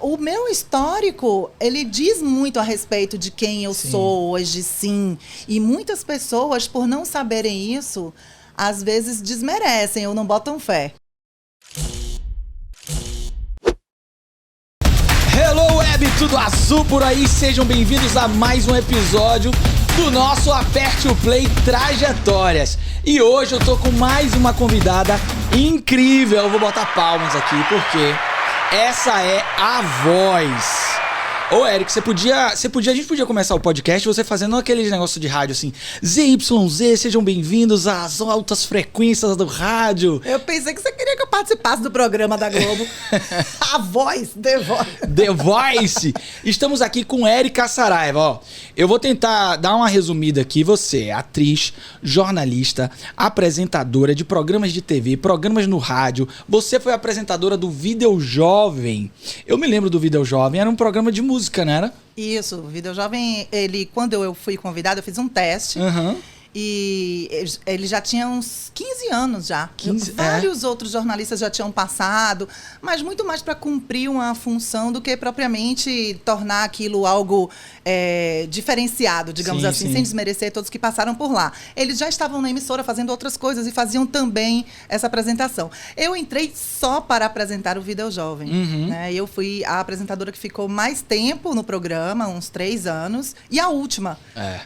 o meu histórico, ele diz muito a respeito de quem eu sou hoje, sim. E muitas pessoas, por não saberem isso, às vezes desmerecem ou não botam fé. Hello Web, tudo azul por aí, sejam bem-vindos a mais um episódio do nosso Aperte o Play Trajetórias. E hoje eu tô com mais uma convidada incrível, eu vou botar palmas aqui porque essa é a voz. Ô, Eric, a gente podia começar o podcast você fazendo aquele negócio de rádio assim, ZYZ, sejam bem-vindos às altas frequências do rádio. Eu pensei que você queria que eu participasse do programa da Globo. A voz, The Voice. The Voice. Estamos aqui com Érica Saraiva, ó. Eu vou tentar dar uma resumida aqui. Você é atriz, jornalista, apresentadora de programas de TV, programas no rádio. Você foi apresentadora do Vídeo Jovem. Eu me lembro do Vídeo Jovem, era um programa de música, não era? Isso, o Vídeo Jovem, quando eu fui convidada, eu fiz um teste. E ele já tinha uns 15 anos já. Vários outros jornalistas já tinham passado, mas muito mais para cumprir uma função do que propriamente tornar aquilo algo diferenciado, digamos assim, sem desmerecer todos que passaram por lá. Eles já estavam na emissora fazendo outras coisas e faziam também essa apresentação. Eu entrei só para apresentar o Vídeo Jovem. Né? Eu fui a apresentadora que ficou mais tempo no programa, uns 3 anos, e a última.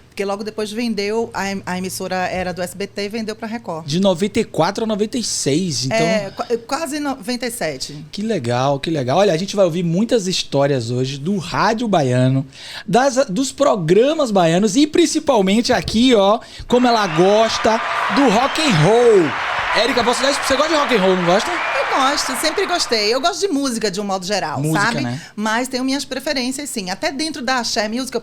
Porque logo depois vendeu, a emissora era do SBT e vendeu para Record. De 94 a 96, então... quase 97. Que legal, que legal. Olha, a gente vai ouvir muitas histórias hoje do rádio baiano, dos programas baianos e principalmente aqui, ó, como ela gosta do rock and roll. Érica, você gosta de rock and roll, não gosta? Eu gosto, sempre gostei. Eu gosto de música de um modo geral, sabe? Né? Mas tenho minhas preferências, sim. Até dentro da Axé Music,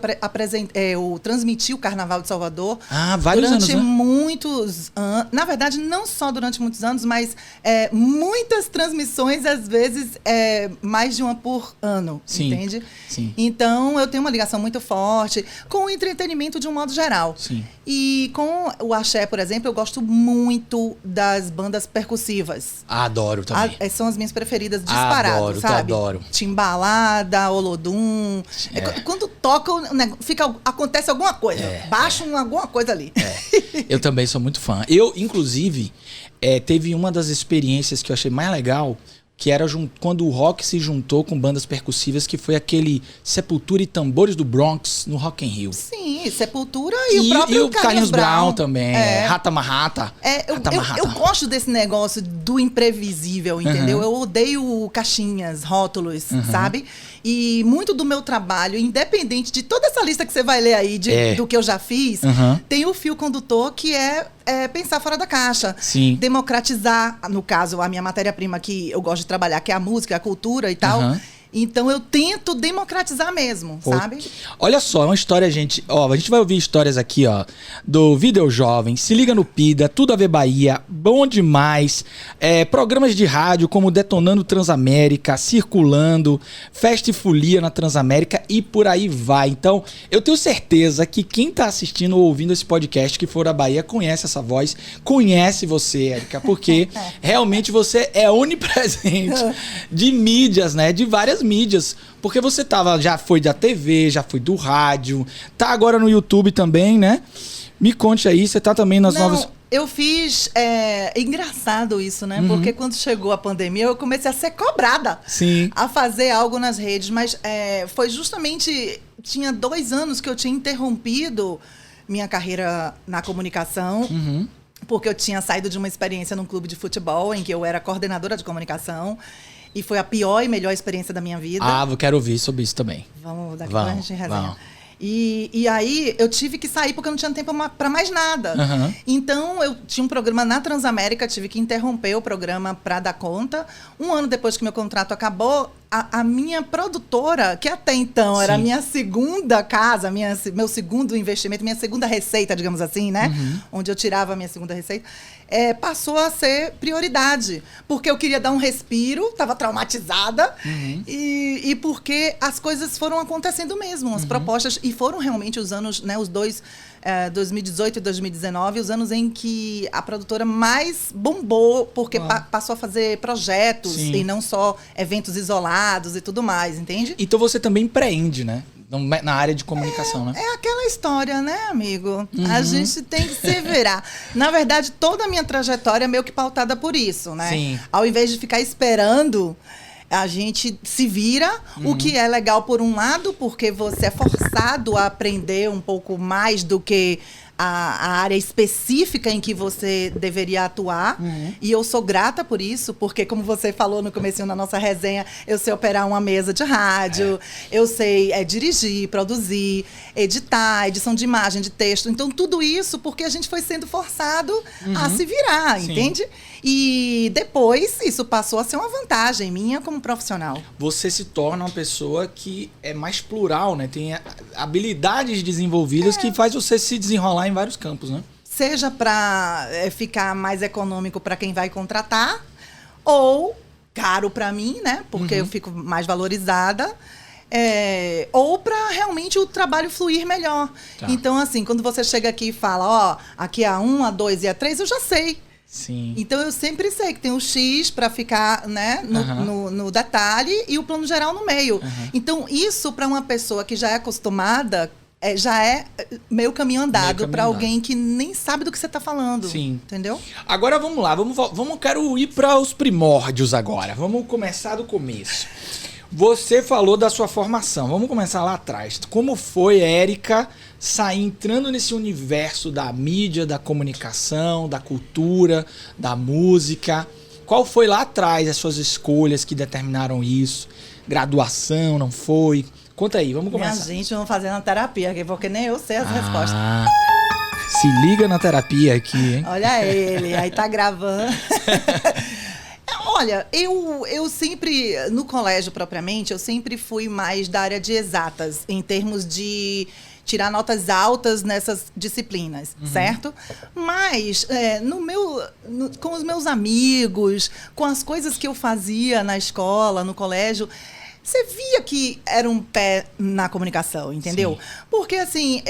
eu transmiti o Carnaval de Salvador. Vários anos, né? Durante muitos anos. Na verdade, não só durante muitos anos, mas muitas transmissões, às vezes, mais de uma por ano, entende? Sim. Então, eu tenho uma ligação muito forte com o entretenimento de um modo geral. Sim. E com o Axé, por exemplo, eu gosto muito das bandas percussivas. Adoro também. São as minhas preferidas disparadas, sabe? Adoro. Timbalada, Olodum. Quando toca, acontece alguma coisa. Baixa alguma coisa ali. Eu também sou muito fã. Eu, inclusive, teve uma das experiências que eu achei mais legal, que era quando o rock se juntou com bandas percussivas, que foi aquele Sepultura e Tambores do Bronx no Rock in Rio. Sim, Sepultura e o próprio Carlinhos Brown também. Rata Marrata. Eu gosto desse negócio do imprevisível, entendeu? Eu odeio caixinhas, rótulos, sabe? E muito do meu trabalho, independente de toda essa lista que você vai ler aí, do que eu já fiz, tem o fio condutor que é pensar fora da caixa. Sim. Democratizar, no caso, a minha matéria-prima que eu gosto de trabalhar, que é a música, a cultura e tal. Então eu tento democratizar mesmo, sabe? Olha só, é uma história, gente. Ó, a gente vai ouvir histórias aqui, ó, do Vídeo Jovem, Se Liga no Pida, Tudo a Ver Bahia, Bom Demais, programas de rádio como Detonando Transamérica, Circulando, Festa e Folia na Transamérica e por aí vai. Então, eu tenho certeza que quem tá assistindo ou ouvindo esse podcast que for da Bahia conhece essa voz, conhece você, Érica, porque realmente você é onipresente de mídias, né? De várias mídias, porque você já foi da TV, já foi do rádio, tá agora no YouTube também, né? Me conte aí, você tá também nas novas... Eu fiz... É engraçado isso, né? Porque quando chegou a pandemia, eu comecei a ser cobrada a fazer algo nas redes, mas foi justamente... Tinha 2 anos que eu tinha interrompido minha carreira na comunicação, porque eu tinha saído de uma experiência num clube de futebol, em que eu era coordenadora de comunicação, e foi a pior e melhor experiência da minha vida. Eu quero ouvir sobre isso também. Vamos, daqui a gente resenha. E aí eu tive que sair porque eu não tinha tempo para mais nada. Então eu tinha um programa na Transamérica, tive que interromper o programa para dar conta. 1 ano depois que meu contrato acabou, a minha produtora, que até então era a minha segunda casa, meu segundo investimento, minha segunda receita, digamos assim, né? Onde eu tirava a minha segunda receita. passou a ser prioridade. Porque eu queria dar um respiro, estava traumatizada, e porque as coisas foram acontecendo mesmo, as propostas, e foram realmente os anos, né, os dois, 2018 e 2019, os anos em que a produtora mais bombou, porque passou a fazer projetos, e não só eventos isolados e tudo mais, entende? Então você também empreende, né? Na área de comunicação, né? É aquela história, né, amigo? A gente tem que se virar. Na verdade, toda a minha trajetória é meio que pautada por isso, né? Sim. Ao invés de ficar esperando, a gente se vira, o que é legal por um lado, porque você é forçado a aprender um pouco mais do que a área específica em que você deveria atuar. E eu sou grata por isso, porque como você falou no comecinho na nossa resenha, eu sei operar uma mesa de rádio, eu sei dirigir, produzir, editar, edição de imagem, de texto. Então, tudo isso porque a gente foi sendo forçado a se virar, entende? E depois, isso passou a ser uma vantagem minha como profissional. Você se torna uma pessoa que é mais plural, né? Tem habilidades desenvolvidas que faz você se desenrolar em vários campos, né? Seja para ficar mais econômico para quem vai contratar, ou caro para mim, né? Porque eu fico mais valorizada. Ou para realmente o trabalho fluir melhor. Tá. Então, assim, quando você chega aqui e fala, aqui é a 1, a 2 e a 3, eu já sei. Sim. Então, eu sempre sei que tem o X para ficar, né, no detalhe e o plano geral no meio. Então, isso para uma pessoa que já é acostumada, já é meio caminho andado para alguém que nem sabe do que você está falando. Sim. Entendeu? Agora, vamos lá. Quero ir para os primórdios agora. Vamos começar do começo. Você falou da sua formação. Vamos começar lá atrás. Como foi, Érica, entrando nesse universo da mídia, da comunicação, da cultura, da música? Qual foi lá atrás as suas escolhas que determinaram isso? Graduação, não foi? Conta aí, vamos começar. Minha gente, vamos fazer uma terapia aqui, porque nem eu sei as respostas. Se liga na terapia aqui, hein? Olha ele, aí tá gravando. Olha, eu sempre, no colégio propriamente, eu sempre fui mais da área de exatas, em termos de tirar notas altas nessas disciplinas, certo? Mas, com os meus amigos, com as coisas que eu fazia na escola, no colégio, você via que era um pé na comunicação, entendeu? Sim. Porque, assim,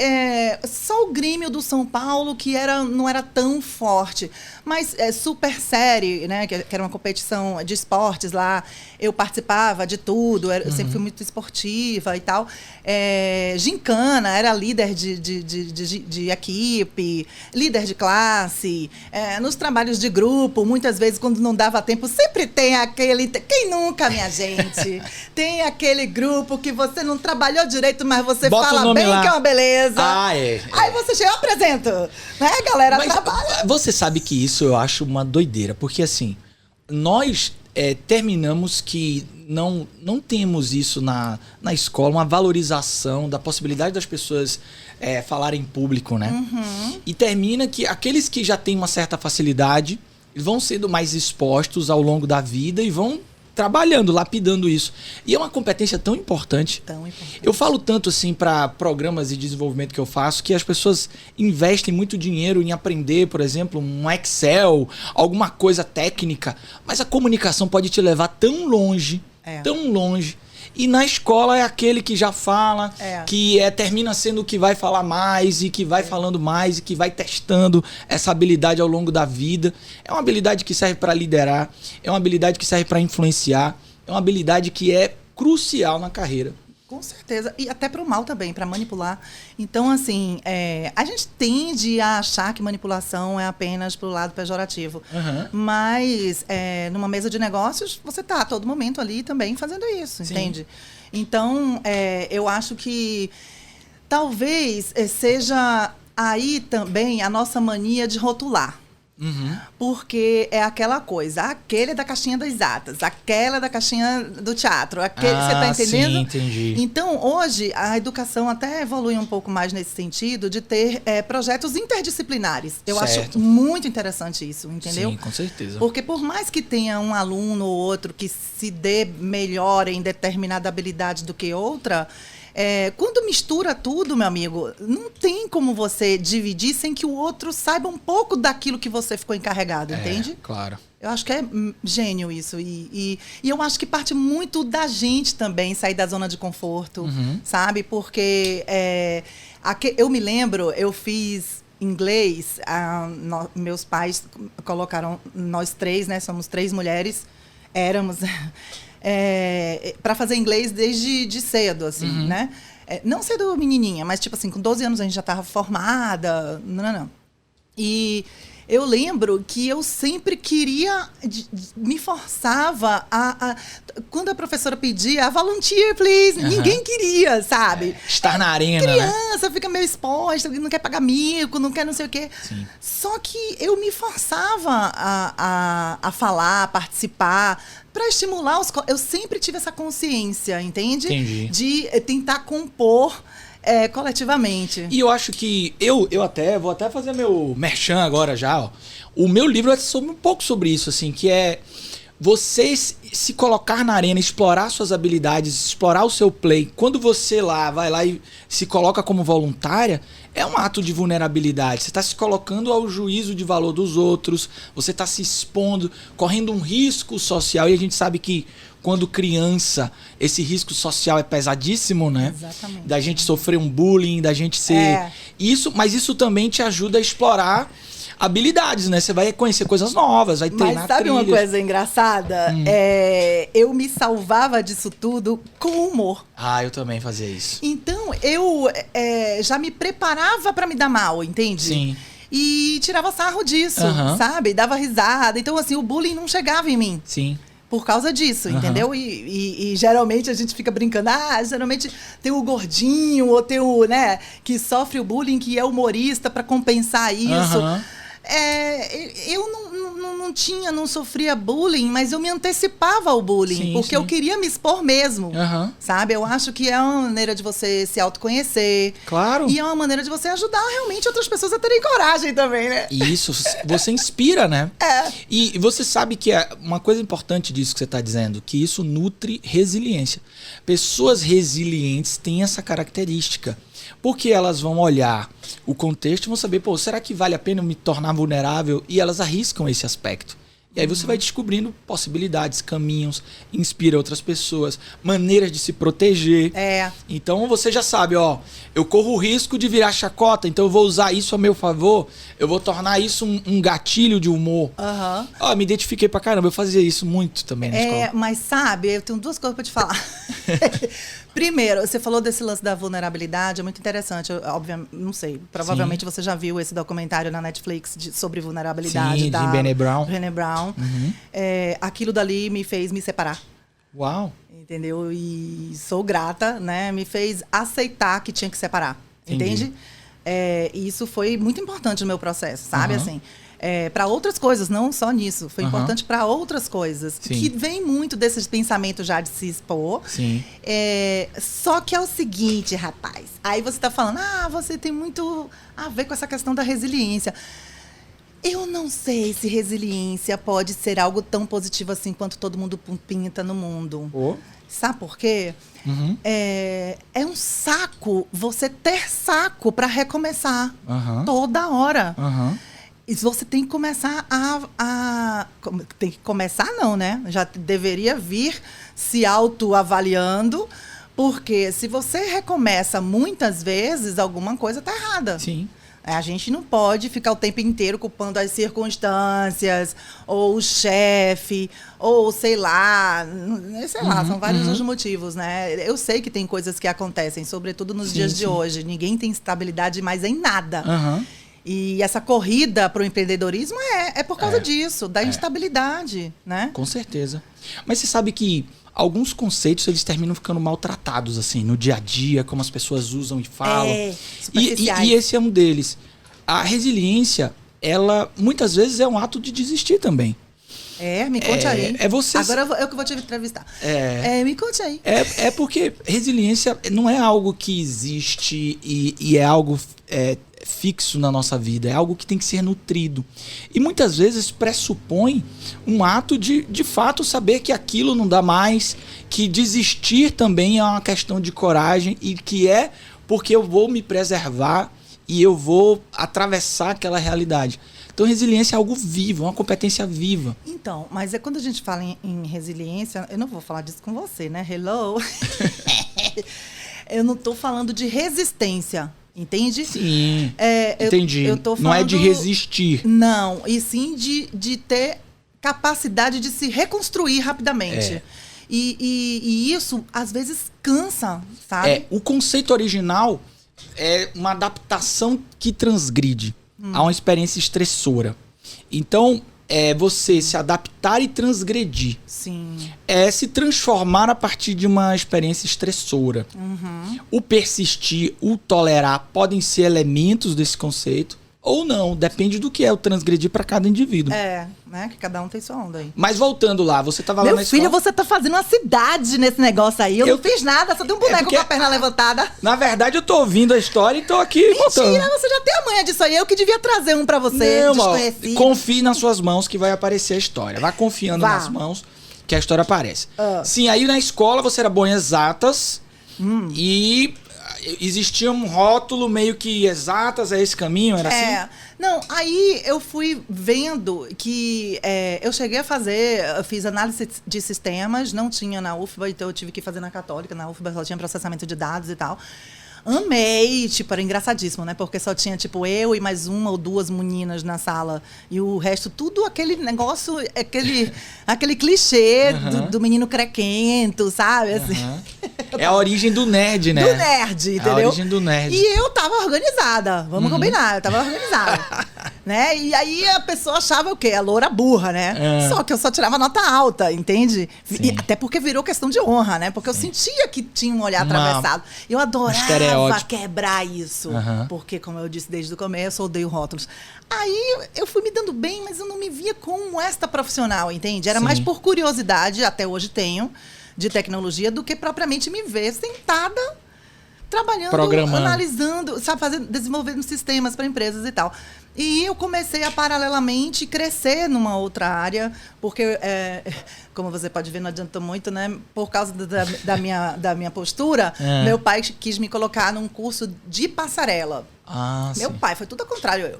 só o Grêmio do São Paulo que não era tão forte. Mas Super Série, né, que era uma competição de esportes lá, eu participava de tudo, eu sempre fui muito esportiva e tal. Gincana, era líder de equipe, líder de classe. Nos trabalhos de grupo, muitas vezes, quando não dava tempo, sempre tem aquele... Quem nunca, minha gente? Tem aquele grupo que você não trabalhou direito, mas você fala bem lá, que é uma beleza. Aí você chega, eu apresento. Né, galera? Mas trabalha. Você sabe que isso eu acho uma doideira, porque assim, nós terminamos que não temos isso na escola, uma valorização da possibilidade das pessoas falarem em público, né? E termina que aqueles que já têm uma certa facilidade vão sendo mais expostos ao longo da vida e vão trabalhando, lapidando isso. E é uma competência tão importante. Eu falo tanto assim para programas de desenvolvimento que eu faço, que as pessoas investem muito dinheiro em aprender, por exemplo, um Excel, alguma coisa técnica, mas a comunicação pode te levar tão longe, tão longe. E na escola é aquele que já fala, que termina sendo o que vai falar mais e que vai falando mais e que vai testando essa habilidade ao longo da vida. É uma habilidade que serve para liderar, é uma habilidade que serve para influenciar, é uma habilidade que é crucial na carreira. Com certeza. E até para o mal também, para manipular. Então, assim, a gente tende a achar que manipulação é apenas para o lado pejorativo. Mas, numa mesa de negócios, você está a todo momento ali também fazendo isso, entende? Então, eu acho que talvez seja aí também a nossa mania de rotular. Porque é aquela coisa, aquele é da caixinha das exatas, aquela é da caixinha do teatro, você tá entendendo? Sim, entendi. Então, hoje, a educação até evolui um pouco mais nesse sentido de ter projetos interdisciplinares. Eu acho muito interessante isso, entendeu? Sim, com certeza. Porque por mais que tenha um aluno ou outro que se dê melhor em determinada habilidade do que outra, quando mistura tudo, meu amigo, não tem como você dividir sem que o outro saiba um pouco daquilo que você ficou encarregado, entende? Claro. Eu acho que é gênio isso. E eu acho que parte muito da gente também sair da zona de conforto, sabe? Porque eu me lembro, eu fiz inglês, meus pais colocaram nós 3, né? Somos 3 mulheres, éramos... para fazer inglês desde cedo, assim, né? Não cedo menininha, mas tipo assim, com 12 anos a gente já estava formada, não. E eu lembro que eu sempre queria, me forçava quando a professora pedia, volunteer, please, ninguém queria, sabe? Estar na arena, criança, fica meio exposta, não quer pagar mico, não quer não sei o quê. Sim. Só que eu me forçava a falar, a participar, para estimular eu sempre tive essa consciência, entende? Entendi. De tentar compor coletivamente. E eu acho que eu vou até fazer meu merchan agora já, ó. O meu livro é um pouco sobre isso, assim, que é você se colocar na arena, explorar suas habilidades, explorar o seu play. Quando você vai lá e se coloca como voluntária, é um ato de vulnerabilidade. Você está se colocando ao juízo de valor dos outros, você está se expondo, correndo um risco social. E a gente sabe que quando criança, esse risco social é pesadíssimo, né? Exatamente. Da gente sofrer um bullying, da gente ser... Mas isso também te ajuda a explorar habilidades, né? Você vai conhecer coisas novas, vai treinar. Mas sabe uma coisa engraçada? Eu me salvava disso tudo com humor. Eu também fazia isso. Então, eu já me preparava para me dar mal, entende? Sim. E tirava sarro disso, sabe? Dava risada. Então, assim, o bullying não chegava em mim. Sim. Por causa disso, entendeu? E geralmente a gente fica brincando, geralmente tem o gordinho ou tem o, né, que sofre o bullying, que é humorista para compensar isso. Eu não sofria bullying, mas eu me antecipava ao bullying, porque eu queria me expor mesmo, sabe? Eu acho que é uma maneira de você se autoconhecer. Claro. E é uma maneira de você ajudar realmente outras pessoas a terem coragem também, né? Isso, você inspira, né? E você sabe que é uma coisa importante disso que você está dizendo, que isso nutre resiliência. Pessoas resilientes têm essa característica. Porque elas vão olhar o contexto e vão saber, será que vale a pena eu me tornar vulnerável? E elas arriscam esse aspecto. E aí você vai descobrindo possibilidades, caminhos, inspira outras pessoas, maneiras de se proteger. Então você já sabe, eu corro o risco de virar chacota, então eu vou usar isso a meu favor, eu vou tornar isso um gatilho de humor. Me identifiquei pra caramba, eu fazia isso muito também na escola. Mas sabe, eu tenho 2 coisas pra te falar. Primeiro, você falou desse lance da vulnerabilidade, é muito interessante. Obviamente, não sei, provavelmente você já viu esse documentário na Netflix sobre vulnerabilidade. Sim, de Brené Brown. Brené Brown. Aquilo dali me fez me separar. Uau! Entendeu? E sou grata, né? Me fez aceitar que tinha que separar. Entende? E isso foi muito importante no meu processo, sabe? Assim, para outras coisas, não só nisso. Foi importante para outras coisas. Sim. Que vem muito desses pensamentos já de se expor. Sim. Só que é o seguinte, rapaz. Aí você tá falando, você tem muito a ver com essa questão da resiliência. Eu não sei se resiliência pode ser algo tão positivo assim quanto todo mundo pinta no mundo. Sabe por quê? É um saco você ter saco para recomeçar toda hora. E você tem que começar tem que começar não, né? Já deveria vir se autoavaliando, porque se você recomeça muitas vezes, alguma coisa tá errada. Sim. A gente não pode ficar o tempo inteiro culpando as circunstâncias, ou o chefe, ou sei lá, são vários os motivos, né? Eu sei que tem coisas que acontecem, sobretudo nos dias de hoje. Ninguém tem estabilidade mais em nada. E essa corrida para o empreendedorismo é por causa disso, da instabilidade, né? Com certeza. Mas você sabe que alguns conceitos eles terminam ficando maltratados assim no dia a dia, como as pessoas usam e falam. E esse é um deles. A resiliência, ela muitas vezes é um ato de desistir também. Me conte aí. Você... Agora eu que vou te entrevistar. Me conte aí. Porque resiliência não é algo que existe e é algo fixo na nossa vida. É algo que tem que ser nutrido. E muitas vezes pressupõe um ato de fato saber que aquilo não dá mais, que desistir também é uma questão de coragem e que é porque eu vou me preservar e eu vou atravessar aquela realidade. Então, resiliência é algo vivo, é uma competência viva. Então, mas quando a gente fala em resiliência, eu não vou falar disso com você, né? Hello? Eu não estou falando de resistência, entende? Sim, entendi. Eu tô falando, não é de resistir. Não, e sim de ter capacidade de se reconstruir rapidamente. E isso, às vezes, cansa, sabe? O conceito original é uma adaptação que transgride a uma experiência estressora. Então, você se adaptar e transgredir. Sim. É se transformar a partir de uma experiência estressora. Uhum. O persistir, o tolerar podem ser elementos desse conceito ou não, depende do que é o transgredir para cada indivíduo. Né? Que cada um tem sua onda aí. Mas voltando lá, você tava lá na escola... Meu filho, você tá fazendo uma cidade nesse negócio aí. Eu não fiz nada, só tem um boneco com a perna levantada. Na verdade, eu tô ouvindo a história e tô aqui contando. Mentira, você já tem a manha disso aí. Eu que devia trazer um pra você, desconhecido. Confie nas suas mãos que vai aparecer a história. Vá confiando nas mãos que a história aparece. Sim, aí na escola você era bom em exatas e... existia um rótulo meio que exatas, é esse caminho, era assim? Não, aí eu fui vendo que eu cheguei a fazer, eu fiz análise de sistemas, não tinha na UFBA, então eu tive que fazer na Católica, na UFBA só tinha processamento de dados e tal. Amei, tipo, era engraçadíssimo, né? Porque só tinha, tipo, eu e mais uma ou duas meninas na sala. E o resto, tudo aquele negócio, aquele clichê do menino crequento, sabe? Assim. É a origem do nerd, né? Do nerd, entendeu? É a origem do nerd. E eu tava organizada, vamos combinar, eu tava organizada. Né? E aí a pessoa achava o quê? A loura burra, né? Só que eu só tirava nota alta, entende? E até porque virou questão de honra, né? Porque eu sentia que tinha um olhar atravessado. Eu adorava quebrar isso. Porque, como eu disse desde o começo, eu odeio rótulos. Aí eu fui me dando bem, mas eu não me via como esta profissional, entende? Era mais por curiosidade, até hoje tenho, de tecnologia, do que propriamente me ver sentada trabalhando, analisando, sabe, desenvolvendo sistemas para empresas e tal. E eu comecei a, paralelamente, crescer numa outra área, porque, como você pode ver, não adianta muito, né? Por causa da minha postura, meu pai quis me colocar num curso de passarela. Meu pai, foi tudo ao contrário,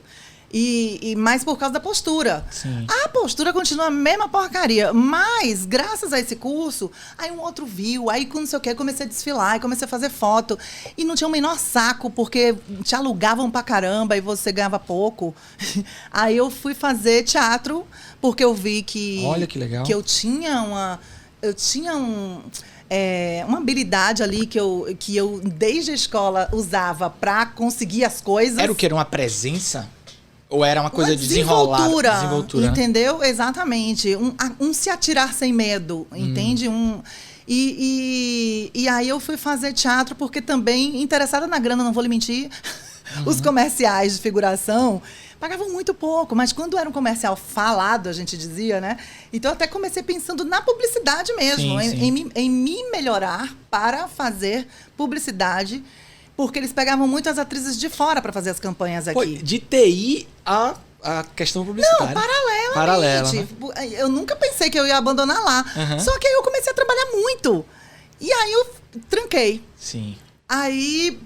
E mais por causa da postura. Sim. A postura continua a mesma porcaria. Mas, graças a esse curso, aí um outro viu, aí com não sei o que, eu comecei a desfilar, comecei a fazer foto. E não tinha o menor saco, porque te alugavam pra caramba e você ganhava pouco. Aí eu fui fazer teatro, porque eu vi que... Olha que legal. Que eu tinha uma habilidade ali que eu, desde a escola, usava pra conseguir as coisas. Era o quê? Era uma presença? Ou era uma coisa de desenvoltura? Entendeu? Exatamente. Um se atirar sem medo, entende? E aí eu fui fazer teatro porque também, interessada na grana, não vou lhe mentir, os comerciais de figuração pagavam muito pouco, mas quando era um comercial falado, a gente dizia, né? Então eu até comecei pensando na publicidade mesmo, em me melhorar para fazer publicidade, porque eles pegavam muitas atrizes de fora para fazer as campanhas aqui. Foi de TI a questão publicitária. Não, paralelamente. Né? Eu nunca pensei que eu ia abandonar lá. Só que aí eu comecei a trabalhar muito. E aí eu tranquei. Sim. Aí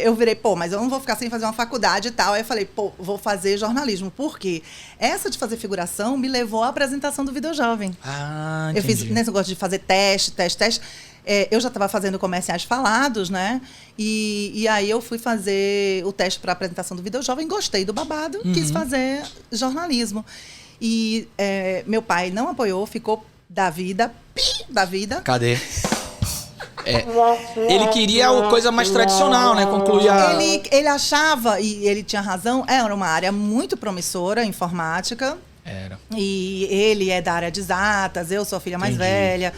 eu virei, mas eu não vou ficar sem fazer uma faculdade e tal. Aí eu falei, vou fazer jornalismo. Por quê? Essa de fazer figuração me levou à apresentação do Vídeo Jovem. Entendi. Eu fiz nesse negócio de fazer teste. Eu já estava fazendo comerciais falados, né? E aí eu fui fazer o teste para a apresentação do Vídeo Jovem, gostei do babado, quis fazer jornalismo. E meu pai não apoiou, ficou da vida. Cadê? Ele queria a coisa mais tradicional, né? Concluir a... Ele achava, e ele tinha razão, era uma área muito promissora, informática. Era. E ele é da área de exatas, eu sou a filha mais velha.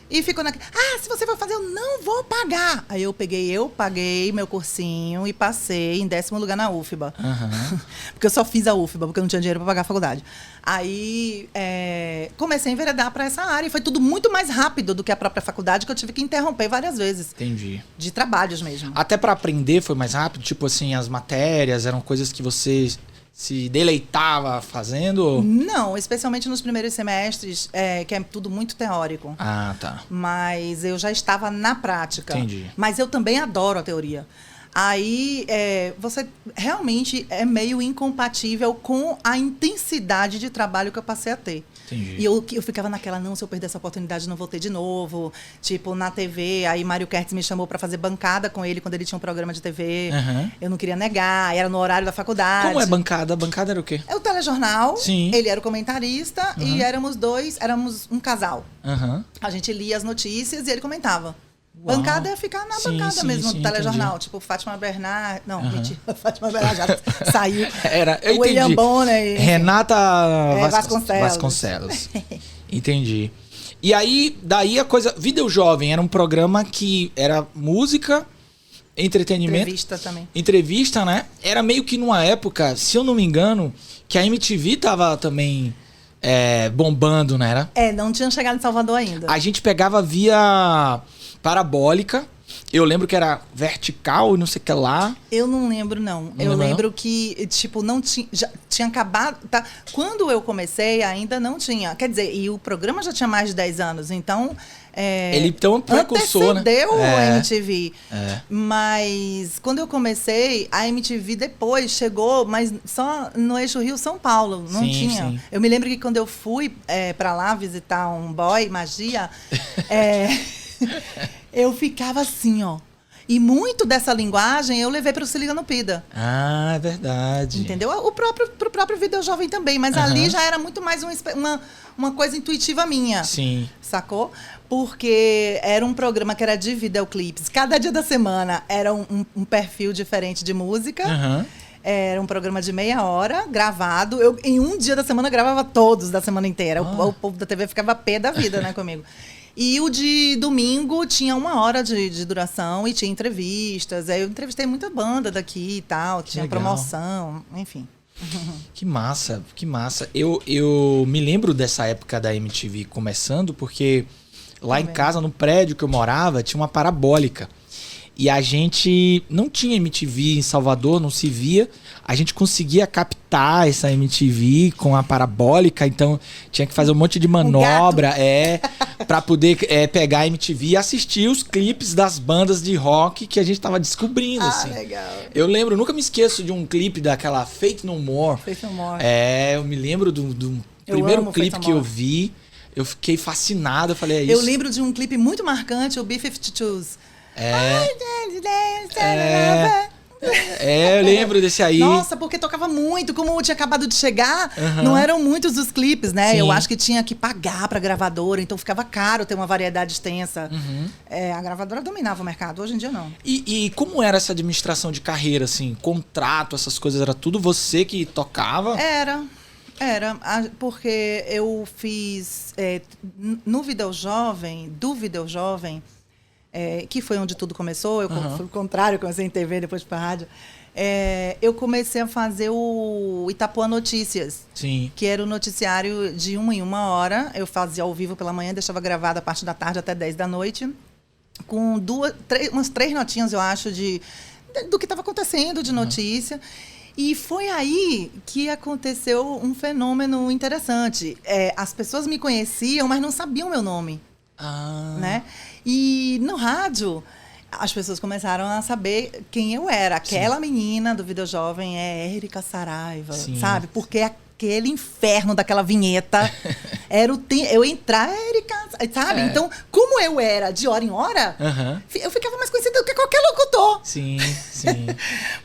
E ficou naquele, se você for fazer, eu não vou pagar. Aí eu paguei meu cursinho e passei em 10º lugar na UFBA. Porque eu só fiz a UFBA, porque eu não tinha dinheiro para pagar a faculdade. Aí comecei a enveredar para essa área e foi tudo muito mais rápido do que a própria faculdade, que eu tive que interromper várias vezes. Entendi. De trabalhos mesmo. Até para aprender foi mais rápido? Tipo assim, as matérias eram coisas que você se deleitava fazendo? Não, especialmente nos primeiros semestres, que é tudo muito teórico. Ah, tá. Mas eu já estava na prática. Entendi. Mas eu também adoro a teoria. Aí você realmente é meio incompatível com a intensidade de trabalho que eu passei a ter. Entendi. E eu ficava naquela, não, se eu perder essa oportunidade, não vou ter de novo. Tipo, na TV, aí Mário Kertz me chamou para fazer bancada com ele quando ele tinha um programa de TV. Eu não queria negar, era no horário da faculdade. Como é bancada? Bancada era o quê? É o telejornal. Sim. Ele era o comentarista e éramos um casal. A gente lia as notícias e ele comentava. Uau. Bancada é ficar na bancada mesmo, do telejornal. Entendi. Tipo, Fátima Bernard... Não, mentira. Fátima Bernard já saiu. Eu William entendi. Bonner. Renata Vasconcelos. Entendi. E aí, daí a coisa... Video Jovem era um programa que era música, entretenimento... Entrevista também. Entrevista, né? Era meio que numa época, se eu não me engano, que a MTV tava também... bombando, né? Não tinha chegado em Salvador ainda. A gente pegava via parabólica. Eu lembro que era vertical e não sei o que lá. Eu não lembro, não. Eu lembro que, tipo, não tinha... Já tinha acabado... Tá? Quando eu comecei, ainda não tinha. Quer dizer, e o programa já tinha mais de 10 anos. Então... Ele então precursor, antecedeu a MTV. Mas quando eu comecei, a MTV depois chegou, mas só no eixo Rio-São Paulo. Não tinha. Sim. Eu me lembro que quando eu fui pra lá visitar um boy, Magia, eu ficava assim, ó. E muito dessa linguagem eu levei para o Se Liga no Pida. Ah, é verdade. Entendeu? Pro próprio Video Jovem também. Mas ali já era muito mais uma coisa intuitiva minha. Sim. Sacou? Porque era um programa que era de videoclipes. Cada dia da semana era um perfil diferente de música. Era um programa de meia hora, gravado. Eu, em um dia da semana, gravava todos da semana inteira. O povo da TV ficava pé da vida, né, comigo. E o de domingo tinha 1 hora de duração e tinha entrevistas. Aí eu entrevistei muita banda daqui e tal. Tinha legal. Promoção, enfim. Que massa, que massa. Eu me lembro dessa época da MTV começando, porque lá em casa, no prédio que eu morava, tinha uma parabólica. E a gente não tinha MTV em Salvador, não se via. A gente conseguia captar essa MTV com a parabólica, então tinha que fazer um monte de manobra para poder pegar a MTV e assistir os clipes das bandas de rock que a gente tava descobrindo. Assim. Legal. Eu lembro, nunca me esqueço de um clipe daquela Faith No More. Faith No More. Eu me lembro do primeiro clipe que eu vi. Eu fiquei fascinado, eu falei, é isso. Eu lembro de um clipe muito marcante, o B-52s. Eu lembro desse aí. Nossa, porque tocava muito. Como tinha acabado de chegar, não eram muitos os clipes, né? Sim. Eu acho que tinha que pagar pra gravadora, então ficava caro ter uma variedade extensa. A gravadora dominava o mercado, hoje em dia não. E como era essa administração de carreira, assim? Contrato, essas coisas, era tudo você que tocava? Era, porque eu fiz no Video Jovem, que foi onde tudo começou, eu fui o contrário, comecei em TV, depois para rádio. Eu comecei a fazer o Itapuã Notícias. Sim. Que era o noticiário de 1 em 1 hora. Eu fazia ao vivo pela manhã, deixava gravado a parte da tarde até 10 da noite. Com umas 3 notinhas, eu acho, do que estava acontecendo de notícia. E foi aí que aconteceu um fenômeno interessante. As pessoas me conheciam, mas não sabiam meu nome. Né? E no rádio, as pessoas começaram a saber quem eu era. Aquela menina do Video Jovem é Érica Saraiva, sabe? Porque aquele inferno daquela vinheta era eu entrar, Érica, sabe? Então, como eu era de hora em hora, eu ficava mais conhecida do que qualquer locutor. Sim, sim.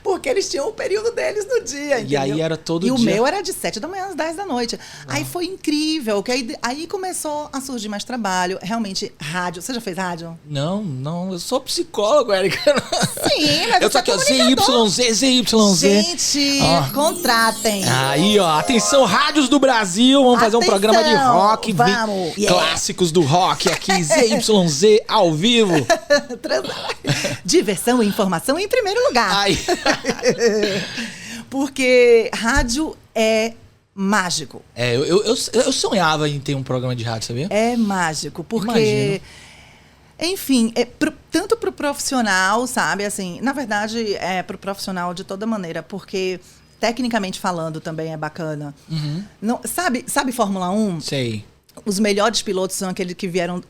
Porque eles tinham o período deles no dia, entendeu? E aí era todo dia. E o meu era de 7 da manhã às 10 da noite. Aí foi incrível, que aí começou a surgir mais trabalho. Realmente, rádio. Você já fez rádio? Não. Eu sou psicólogo, Érica. Sim, mas eu tô aqui, ó, ZYZ. Gente, contratem. Aí, ó, atenção, rádios do Brasil. Vamos fazer um programa de rock. Vamos. Clássicos do rock aqui, ZYZ ao vivo. Diversão e informação em primeiro lugar. Ai. Porque rádio é mágico. Eu sonhava em ter um programa de rádio, sabia? É mágico, porque... Imagino. Enfim, tanto pro profissional, sabe? Assim, na verdade, é pro profissional de toda maneira, porque... Tecnicamente falando também é bacana. Uhum. Não, sabe Fórmula 1? Sei. Os melhores pilotos são aqueles que vieram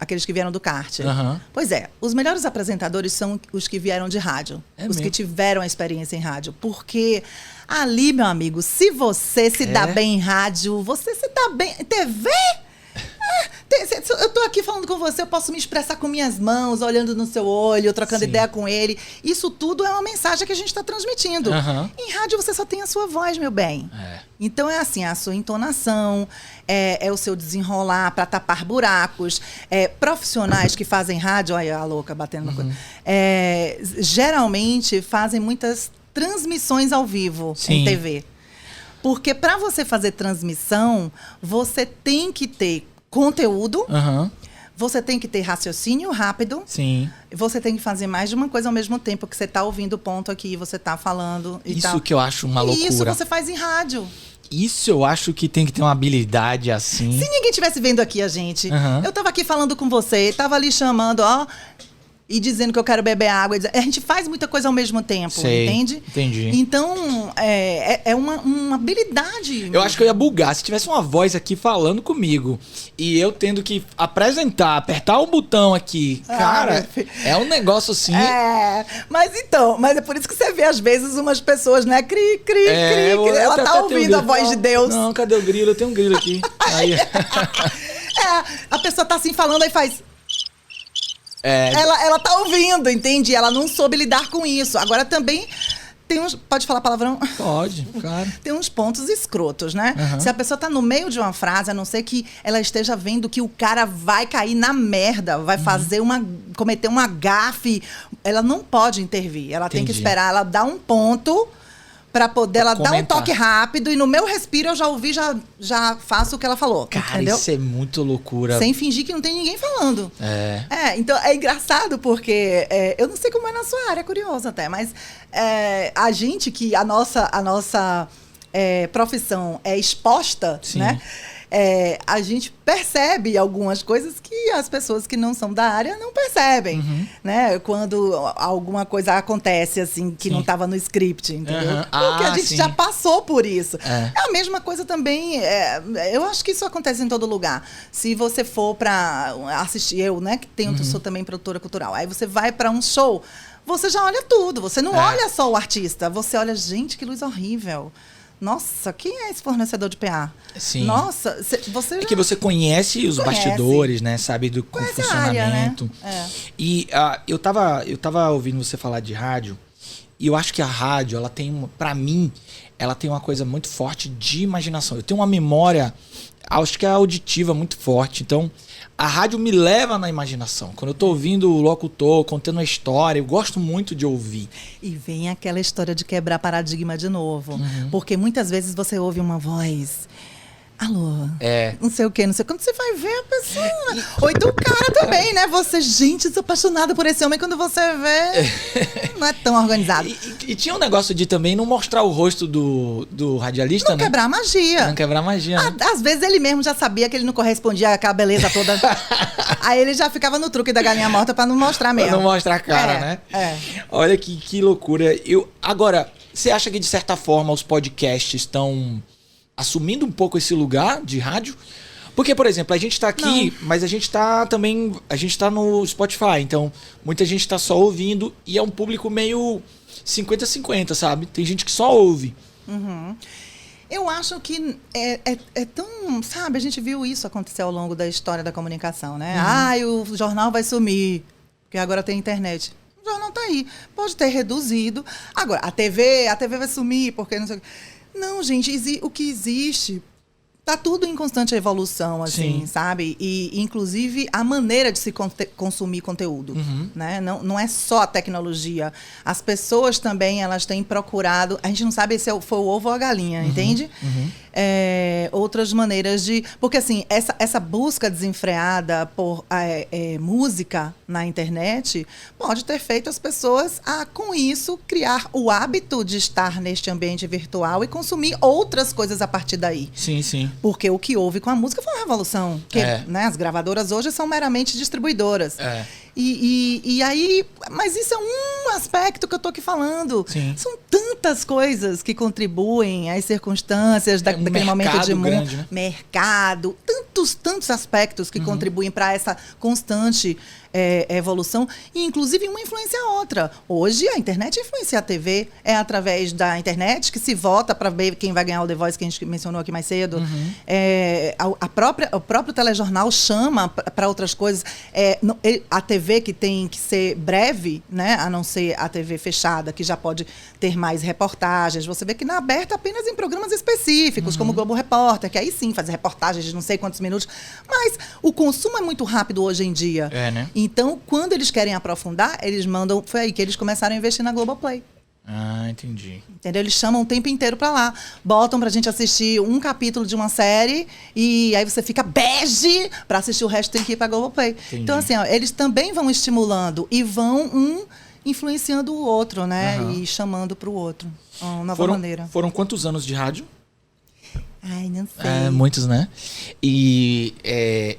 do kart. Uhum. Pois é, os melhores apresentadores são os que vieram de rádio. Os mesmo? que tiveram a experiência em rádio. Porque ali, meu amigo, se você se dá bem em rádio, você se dá bem em TV... Eu tô aqui falando com você, eu posso me expressar com minhas mãos, olhando no seu olho, trocando ideia com ele. Isso tudo é uma mensagem que a gente está transmitindo. Uhum. Em rádio você só tem a sua voz, meu bem. Então é assim, a sua entonação, é o seu desenrolar para tapar buracos. Profissionais que fazem rádio, olha a louca batendo na coisa, geralmente fazem muitas transmissões ao vivo em TV. Porque para você fazer transmissão, você tem que ter conteúdo, você tem que ter raciocínio rápido, você tem que fazer mais de uma coisa ao mesmo tempo, que você está ouvindo o ponto aqui, você está falando e Isso tal. que eu acho uma loucura. Isso você faz em rádio. Isso eu acho que tem que ter uma habilidade assim. Se ninguém estivesse vendo aqui a gente, eu estava aqui falando com você, estava ali chamando, ó... E dizendo que eu quero beber água. A gente faz muita coisa ao mesmo tempo, entende? Entendi. Então, é uma habilidade. Eu acho que eu ia bugar se tivesse uma voz aqui falando comigo. E eu tendo que apresentar, apertar o botão aqui. Cara, é um negócio assim... mas é por isso que você vê às vezes umas pessoas, né? Cri. Ela tá ouvindo a voz de Deus. Não, cadê o grilo? Eu tenho um grilo aqui. Aí. A pessoa tá assim falando, aí faz... Ela tá ouvindo, entende? Ela não soube lidar com isso. Agora também tem uns... Pode falar palavrão? Pode, claro. Tem uns pontos escrotos, né? Se a pessoa tá no meio de uma frase, a não ser que ela esteja vendo que o cara vai cair na merda, vai cometer uma gafe, ela não pode intervir. Ela tem que esperar ela dar um ponto... Pra poder ela dar um toque rápido e no meu respiro eu já ouvi, já faço o que ela falou. Cara, entendeu? isso é muito loucura. Sem fingir que não tem ninguém falando. Então é engraçado porque eu não sei como é na sua área, é curioso até, mas a gente que a nossa profissão é exposta, né? A gente percebe algumas coisas que as pessoas que não são da área não percebem, né? Quando alguma coisa acontece assim que não estava no script, entendeu? Porque a gente já passou por isso. É a mesma coisa também, eu acho que isso acontece em todo lugar. Se você for para assistir, eu, né, que sou também produtora cultural, aí você vai para um show, você já olha tudo, você não olha só o artista, você olha, gente, que luz horrível. Nossa, quem é esse fornecedor de PA? Sim. Nossa, você já... É que você conhece os bastidores, né? Sabe do funcionamento. Área, né? E eu tava ouvindo você falar de rádio, e eu acho que a rádio, ela tem, pra mim, ela tem uma coisa muito forte de imaginação. Eu tenho uma memória, acho que é auditiva muito forte. Então, a rádio me leva na imaginação. Quando eu tô ouvindo o locutor contando uma história, eu gosto muito de ouvir. E vem aquela história de quebrar paradigma de novo. Porque muitas vezes você ouve uma voz... Alô, não sei o quê, não sei. Quando você vai ver a pessoa... Ou então o cara também, né? Você, gente, sou apaixonada por esse homem. Quando você vê, não é tão organizado. E tinha um negócio de também não mostrar o rosto do radialista, não, né? Não quebrar a magia. Não quebrar a magia. Às vezes ele mesmo já sabia que ele não correspondia àquela beleza toda. Aí ele já ficava no truque da galinha morta pra não mostrar mesmo. Pra não mostrar a cara, né? Olha que loucura. Agora, você acha que de certa forma os podcasts estão... assumindo um pouco esse lugar de rádio? Porque, por exemplo, a gente tá aqui, mas a gente tá também... A gente tá no Spotify, então muita gente tá só ouvindo e é um público meio 50-50, sabe? Tem gente que só ouve. Eu acho que é tão... Sabe, a gente viu isso acontecer ao longo da história da comunicação, né? O jornal vai sumir, porque agora tem internet. O jornal tá aí. Pode ter reduzido. Agora, a TV vai sumir, porque não sei o quê. Não, gente, o que existe... Tá tudo em constante evolução, assim, sim, sabe? E, inclusive, a maneira de se consumir conteúdo, né? Não é só a tecnologia. As pessoas também, elas têm procurado... A gente não sabe se foi o ovo ou a galinha, entende? Outras maneiras de... Porque, assim, essa busca desenfreada por música na internet pode ter feito as pessoas, com isso, criar o hábito de estar neste ambiente virtual e consumir outras coisas a partir daí. Sim, sim. Porque o que houve com a música foi uma revolução. Né, as gravadoras hoje são meramente distribuidoras. E aí... Mas isso é um aspecto que eu tô aqui falando. Sim. São tantas coisas que contribuem às circunstâncias daquele momento de mundo. Né? Mercado. Tantos aspectos que contribuem para essa constante evolução. E, inclusive, uma influencia a outra. Hoje, a internet influencia a TV. É através da internet que se vota para ver quem vai ganhar o The Voice, que a gente mencionou aqui mais cedo. O próprio telejornal chama para outras coisas. A TV que tem que ser breve, né? A não ser a TV fechada, que já pode ter mais reportagens. Você vê que na aberta apenas em programas específicos, como o Globo Repórter, que aí sim faz reportagens de não sei quantos minutos. Mas o consumo é muito rápido hoje em dia. Né? Então, quando eles querem aprofundar, eles mandam... Foi aí que eles começaram a investir na Globoplay. Ah, entendi. Entendeu? Eles chamam o tempo inteiro pra lá. Botam pra gente assistir um capítulo de uma série e aí você fica bege pra assistir o resto, tem que ir pra Globoplay. Entendi. Então, assim, eles também vão estimulando e vão influenciando o outro, né? E chamando pro outro. Uma nova maneira. Foram quantos anos de rádio? Ai, não sei. Muitos, né? E...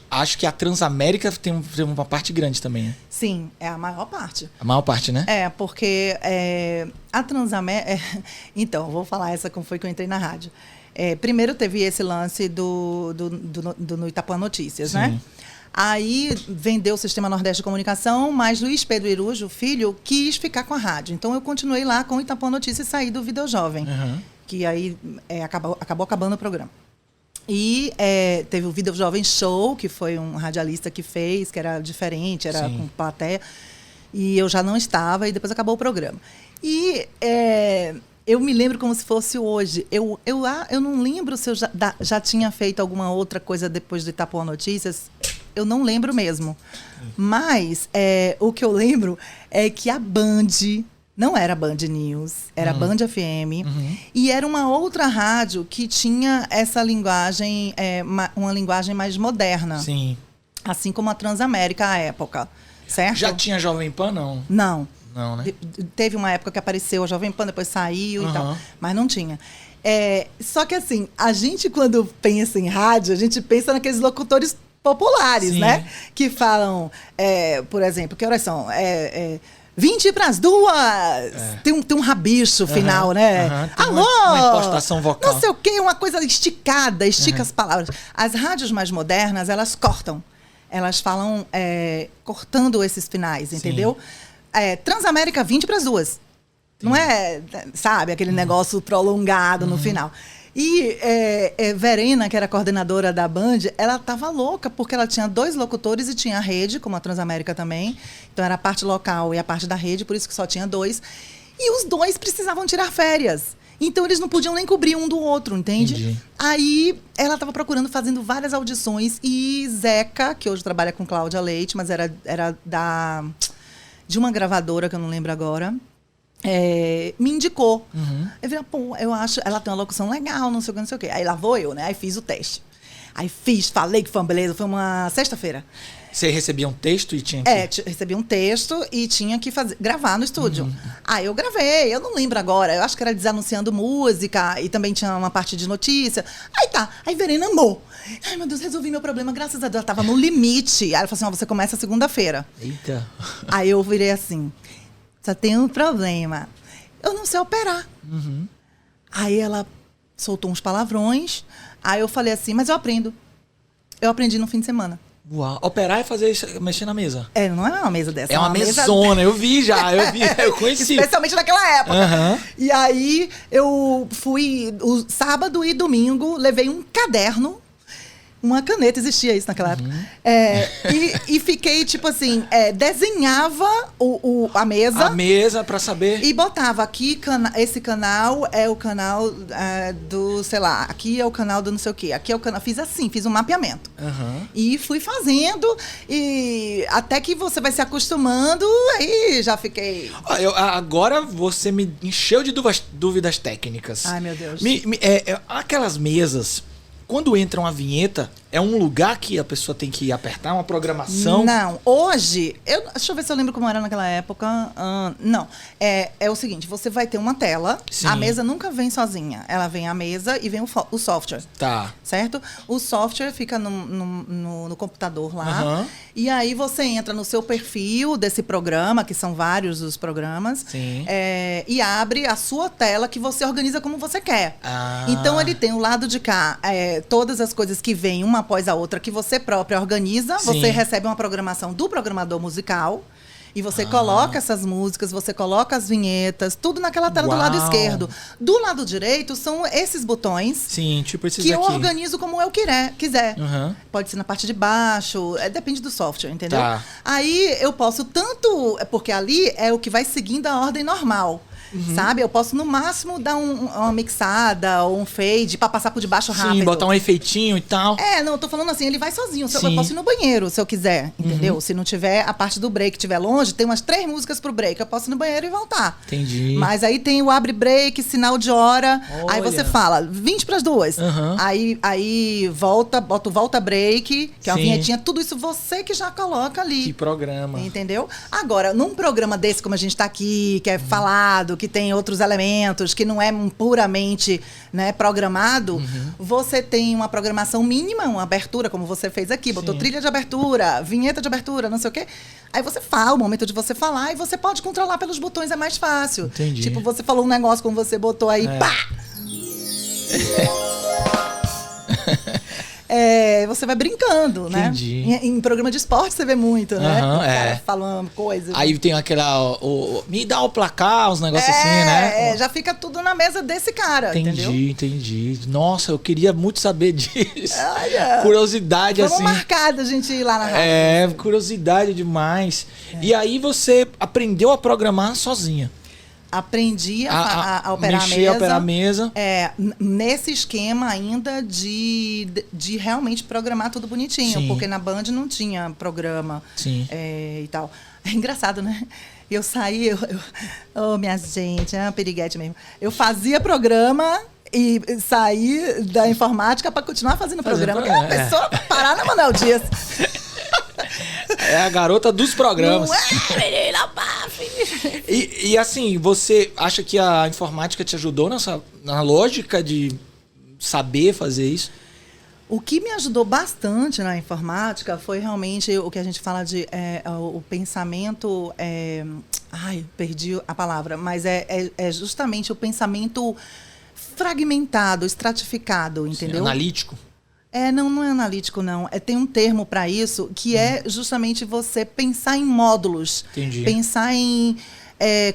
acho que a Transamérica tem uma parte grande também, né? Sim, é a maior parte. A maior parte, né? Porque a Transamérica... Então, vou falar essa como foi que eu entrei na rádio. Primeiro teve esse lance do Itapuã Notícias, né? Aí vendeu o Sistema Nordeste de Comunicação, mas Luiz Pedro Irujo, filho, quis ficar com a rádio. Então, eu continuei lá com o Itapuã Notícias e saí do Video Jovem. Que aí acabou acabando o programa. E teve o Video Jovem Show, que foi um radialista que fez, que era diferente, era com plateia. E eu já não estava, e depois acabou o programa. E eu me lembro como se fosse hoje. Eu não lembro se eu já tinha feito alguma outra coisa depois do Itapuã Notícias. Eu não lembro mesmo. Mas o que eu lembro é que a Band... Não era Band News, era Band FM. E era uma outra rádio que tinha essa linguagem, uma linguagem mais moderna. Sim. Assim como a Transamérica à época, certo? Já tinha Jovem Pan, não? Não. Não, né? Teve uma época que apareceu a Jovem Pan, depois saiu e tal. Mas não tinha. Só que assim, a gente quando pensa em rádio, a gente pensa naqueles locutores populares, né? Que falam, por exemplo, que horas são? 20 para as 2. Tem um rabicho final, né? Alô! Uma impostação vocal. Não sei o quê, uma coisa esticada, estica as palavras. As rádios mais modernas, elas cortam. Elas falam cortando esses finais, entendeu? Transamérica 20 para as 2. Não é, sabe, aquele negócio prolongado no final. E Verena, que era coordenadora da Band, ela estava louca, porque ela tinha 2 locutores e tinha a rede, como a Transamérica também. Então, era a parte local e a parte da rede, por isso que só tinha 2. E os 2 precisavam tirar férias. Então, eles não podiam nem cobrir um do outro, entende? Entendi. Aí, ela estava procurando, fazendo várias audições. E Zeca, que hoje trabalha com Cláudia Leite, mas era de uma gravadora, que eu não lembro agora... me indicou. Eu falei, pô, eu acho, ela tem uma locução legal, não sei o que. Aí lá vou eu, né? Aí fiz o teste. Aí falei que foi uma beleza, foi uma sexta-feira. Você recebia um texto e tinha que... Recebi um texto e tinha que gravar no estúdio. Aí eu gravei, eu não lembro agora, eu acho que era desanunciando música e também tinha uma parte de notícia. Aí tá, aí Verena amou. Ai, meu Deus, resolvi meu problema, graças a Deus, ela tava no limite. Aí ela falou assim, você começa segunda-feira. Eita. Aí eu virei assim... Só tem um problema. Eu não sei operar. Aí ela soltou uns palavrões. Aí eu falei assim, mas eu aprendo. Eu aprendi no fim de semana. Uau. Operar é mexer na mesa? Não é uma mesa dessa. É uma mesona, eu vi já, eu conheci. Especialmente naquela época. E aí eu fui, sábado e domingo, levei um caderno uma caneta, existia isso naquela época. E fiquei, tipo assim, desenhava a mesa. A mesa pra saber. E botava aqui, esse canal é o canal do, sei lá, aqui é o canal do não sei o quê. Aqui é o canal. Fiz assim, fiz um mapeamento. E fui fazendo, e até que você vai se acostumando, aí já fiquei... Agora você me encheu de dúvidas técnicas. Ai, meu Deus. Aquelas mesas, quando entra uma vinheta, é um lugar que a pessoa tem que apertar, uma programação? Não, hoje, deixa eu ver se eu lembro como era naquela época. Não, é o seguinte, você vai ter uma tela, Sim. A mesa nunca vem sozinha, ela vem a mesa e vem o software. Tá. Certo? O software fica no computador lá, e aí você entra no seu perfil desse programa, que são vários os programas, Sim. E abre a sua tela que você organiza como você quer. Então ele tem o lado de cá, todas as coisas que vêm uma após a outra, que você própria organiza. Sim. Você recebe uma programação do programador musical e você coloca essas músicas, você coloca as vinhetas, tudo naquela tela do lado esquerdo. Do lado direito são esses botões. Sim, tipo esses que aqui. eu organizo como eu quiser. Pode ser na parte de baixo, depende do software, entendeu? Tá. Aí eu posso tanto, porque ali é o que vai seguindo a ordem normal. Sabe? Eu posso, no máximo, dar uma mixada ou um fade pra passar por debaixo rápido. Sim, botar um efeitinho e tal. Não, eu tô falando assim, ele vai sozinho. Eu posso ir no banheiro, se eu quiser, entendeu? Se não tiver a parte do break, estiver longe, tem umas 3 músicas pro break. Eu posso ir no banheiro e voltar. Entendi. Mas aí tem o abre break, sinal de hora. Olha. Aí você fala, 20 pras 2. Aí bota o volta break, que é uma vinhetinha. Tudo isso você que já coloca ali. Que programa. Entendeu? Agora, num programa desse, como a gente tá aqui, que é falado, que tem outros elementos, que não é puramente, né, programado, você tem uma programação mínima, uma abertura, como você fez aqui, botou trilha de abertura, vinheta de abertura, não sei o quê. Aí você fala, o momento de você falar, e você pode controlar pelos botões, é mais fácil. Entendi. Tipo, você falou um negócio, como você botou aí, pá! Você vai brincando, né? Entendi. Em programa de esporte você vê muito, né? O cara falando coisas. Aí tem aquela... me dá o placar, uns negócios assim, né? Já fica tudo na mesa desse cara, entendeu? Entendi. Nossa, eu queria muito saber disso. Olha, curiosidade, vamos assim. marcar da gente ir lá na rádio. Curiosidade demais. E aí você aprendeu a programar sozinha? Aprendi a operar a mesa. Nesse esquema ainda de realmente programar tudo bonitinho. Sim. Porque na Band não tinha programa. Sim. E tal. É engraçado, né? Eu saí, minha gente, é uma periguete mesmo. Eu fazia programa e saí da informática para continuar fazendo programa. Porque é uma pessoa pra parar na Manuel Dias. É a garota dos programas. Não menina, paf! E assim, você acha que a informática te ajudou na lógica de saber fazer isso? O que me ajudou bastante na informática foi realmente o que a gente fala de o pensamento... perdi a palavra, mas é justamente o pensamento fragmentado, estratificado, entendeu? Sim, analítico. Não é analítico, não. Tem um termo para isso que é justamente você pensar em módulos. Entendi. Pensar em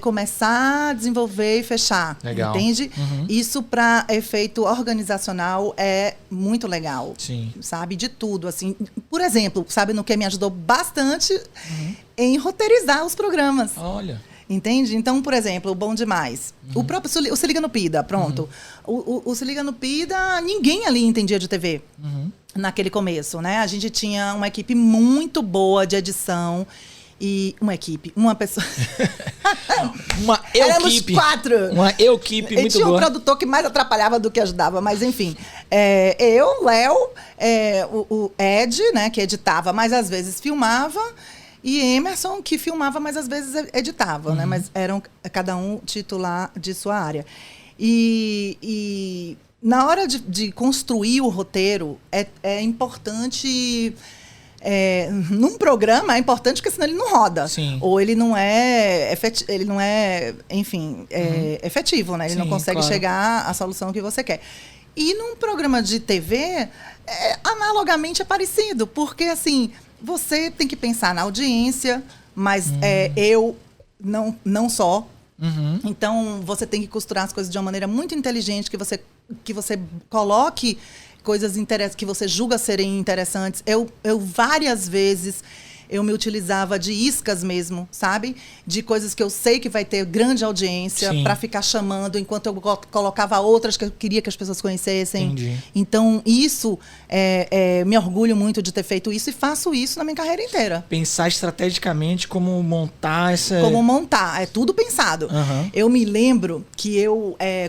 começar a desenvolver e fechar. Legal. Entende? Isso para efeito organizacional é muito legal. Sim. Sabe? De tudo, assim. Por exemplo, sabe no que me ajudou bastante? Em roteirizar os programas. Olha. Entende? Então, por exemplo, o Bom Demais. O próprio o Se Liga no Pida, pronto. O Se Liga no Pida, ninguém ali entendia de TV. Naquele começo, né? A gente tinha uma equipe muito boa de edição. E uma pessoa... uma Éramos 4. Uma equipe muito boa. E tinha um produtor que mais atrapalhava do que ajudava. Mas, enfim. Eu, Léo, o Ed, né, que editava, mas às vezes filmava... E Emerson, que filmava, mas às vezes editava, né? Mas eram cada um titular de sua área. E na hora de construir o roteiro, é importante... num programa é importante porque senão ele não roda. Sim. Ou ele não é efetivo, né? Ele não consegue chegar à solução que você quer. E num programa de TV, analogamente é parecido, porque assim... Você tem que pensar na audiência, mas eu não só. Então, você tem que costurar as coisas de uma maneira muito inteligente, que você coloque coisas que você julga serem interessantes. Eu várias vezes eu me utilizava de iscas mesmo, sabe? De coisas que eu sei que vai ter grande audiência para ficar chamando, enquanto eu colocava outras que eu queria que as pessoas conhecessem. Entendi. Então, isso, me orgulho muito de ter feito isso e faço isso na minha carreira inteira. Pensar estrategicamente como montar essa... Como montar, é tudo pensado. Uhum. Eu me lembro que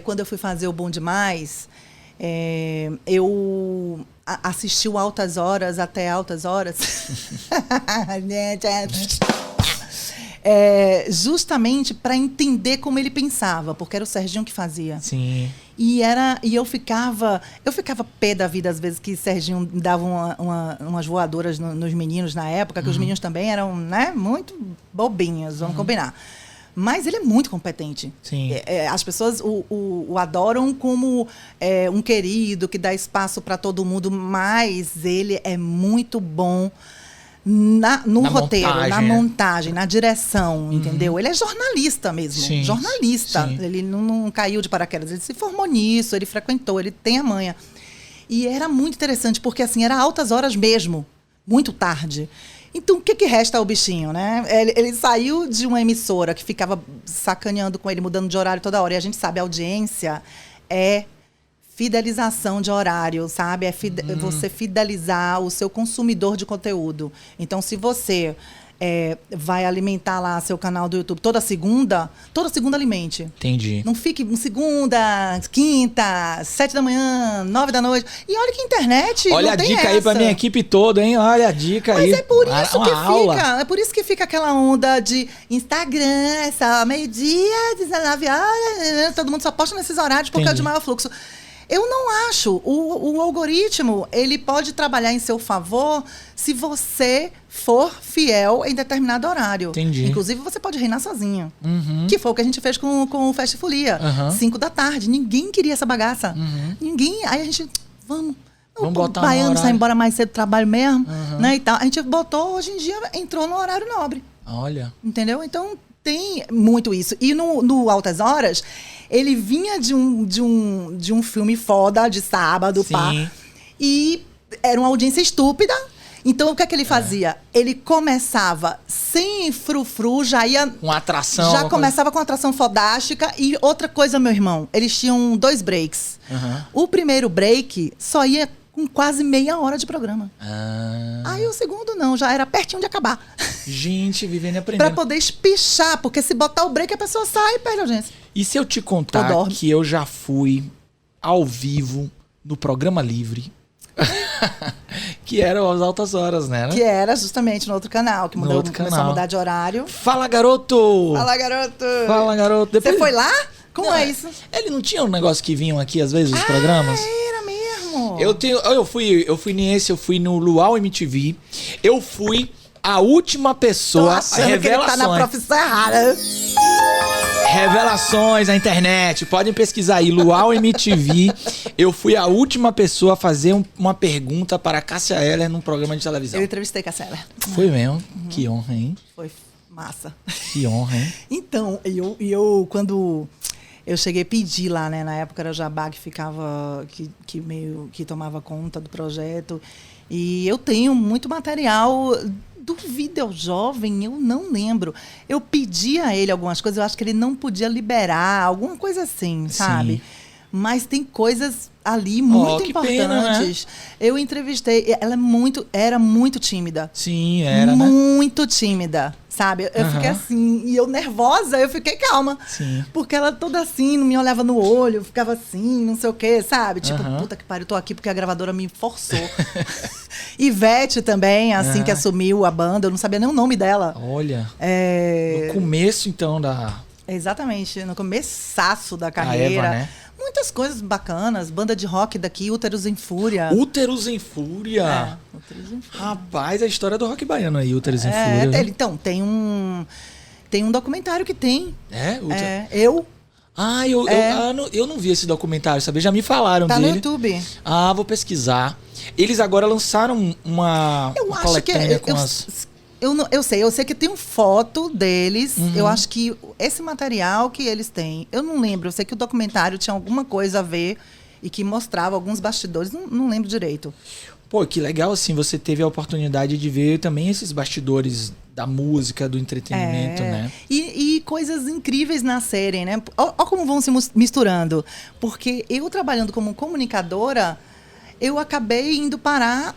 quando eu fui fazer o Bom Demais, eu assisti o Altas Horas até Altas Horas. Justamente para entender como ele pensava, porque era o Serginho que fazia. Sim. E eu ficava pé da vida às vezes que Serginho dava umas voadoras nos meninos na época, que os meninos também eram, né, muito bobinhos, vamos combinar. Mas ele é muito competente. Sim. As pessoas o adoram como um querido que dá espaço para todo mundo, mas ele é muito bom no roteiro, montagem, na montagem, na direção, entendeu? Ele é jornalista mesmo, sim, jornalista. Sim. Ele não caiu de paraquedas, ele se formou nisso, ele frequentou, ele tem a manha. E era muito interessante, porque assim, era altas horas mesmo, muito tarde. Então, o que resta ao bichinho, né? Ele saiu de uma emissora que ficava sacaneando com ele, mudando de horário toda hora. E a gente sabe, a audiência é fidelização de horário, sabe? Você fidelizar o seu consumidor de conteúdo. Então, se você vai alimentar lá seu canal do YouTube toda segunda alimente. Entendi. Não fique segunda, quinta, 7 da manhã, 9 da noite. E olha que internet. Olha a dica aí pra minha equipe toda, hein? Olha a dica aí. Mas é por isso que fica. É por isso que fica aquela onda de Instagram, meio-dia, 19 horas. Todo mundo só posta nesses horários porque é de maior fluxo. Eu não acho. O algoritmo, ele pode trabalhar em seu favor se você for fiel em determinado horário. Entendi. Inclusive, você pode reinar sozinho. Que foi o que a gente fez com o Fast Folia. 5 da tarde. Ninguém queria essa bagaça. Ninguém. Aí a gente, vamos botar o baiano sai embora mais cedo do trabalho mesmo, né, e tal. A gente botou, hoje em dia, entrou no horário nobre. Olha. Entendeu? Então, tem muito isso. E no Altas Horas, ele vinha de um filme foda, de sábado, pá. E era uma audiência estúpida. Então, o que é que ele fazia? Ele começava sem frufru, já ia... Com atração. Já começava com atração fodástica. E outra coisa, meu irmão, eles tinham 2 breaks. O primeiro break só ia com quase meia hora de programa. Aí o segundo não, já era pertinho de acabar. Gente, vivendo e aprendendo. Pra poder espichar, porque se botar o break, a pessoa sai e perde a audiência. E se eu te contar que eu já fui ao vivo no Programa Livre... que era as Altas Horas, né? Que era justamente no outro canal, que começou a mudar de horário. Fala, garoto! Fala, garoto! Fala, garoto! Depois... Você foi lá? Como é isso? Ele não tinha um negócio que vinham aqui, às vezes, os programas? Era mesmo! Eu fui nesse, eu fui no Luau MTV. Eu fui a última pessoa... Tô achando que ele tá na profissão errada. Revelações na internet, podem pesquisar aí, Luau MTV. Eu fui a última pessoa a fazer uma pergunta para a Cássia Eller num programa de televisão. Eu entrevistei a Cássia Eller. Foi mesmo? Que honra, hein? Foi massa. Que honra, hein? Então, eu quando eu cheguei a pedir lá, né? Na época era o Jabá que ficava, que tomava conta do projeto. E eu tenho muito material... Do Vídeo Jovem, eu não lembro. Eu pedi a ele algumas coisas, eu acho que ele não podia liberar, alguma coisa assim, sabe? Sim. Mas tem coisas ali muito importantes. Pena, né? Eu entrevistei, ela era muito tímida. Sim, era, muito tímida, sabe? Eu fiquei assim, e eu nervosa, eu fiquei calma. Sim. Porque ela toda assim, não me olhava no olho, ficava assim, não sei o quê, sabe? Tipo, puta que pariu, tô aqui porque a gravadora me forçou. Ivete também, assim que assumiu a banda, eu não sabia nem o nome dela. Olha, no começo, então, Exatamente, no começaço da carreira. A Eva, né? Muitas coisas bacanas, banda de rock daqui, Úteros em Fúria. Úteros em Fúria? Úteros em Fúria. Rapaz, a história do rock baiano aí, Úteros em Fúria. Então, tem um documentário que tem. Eu não vi esse documentário, sabe? Já me falaram dele. Tá no YouTube. Vou pesquisar. Eles agora lançaram uma coletânea com as... Eu sei que tem uma foto deles. Eu acho que esse material que eles têm, eu não lembro. Eu sei que o documentário tinha alguma coisa a ver e que mostrava alguns bastidores, não lembro direito. Pô, que legal, assim, você teve a oportunidade de ver também esses bastidores da música, do entretenimento, né? E coisas incríveis nascerem, né? Olha como vão se misturando. Porque eu, trabalhando como comunicadora, eu acabei indo parar,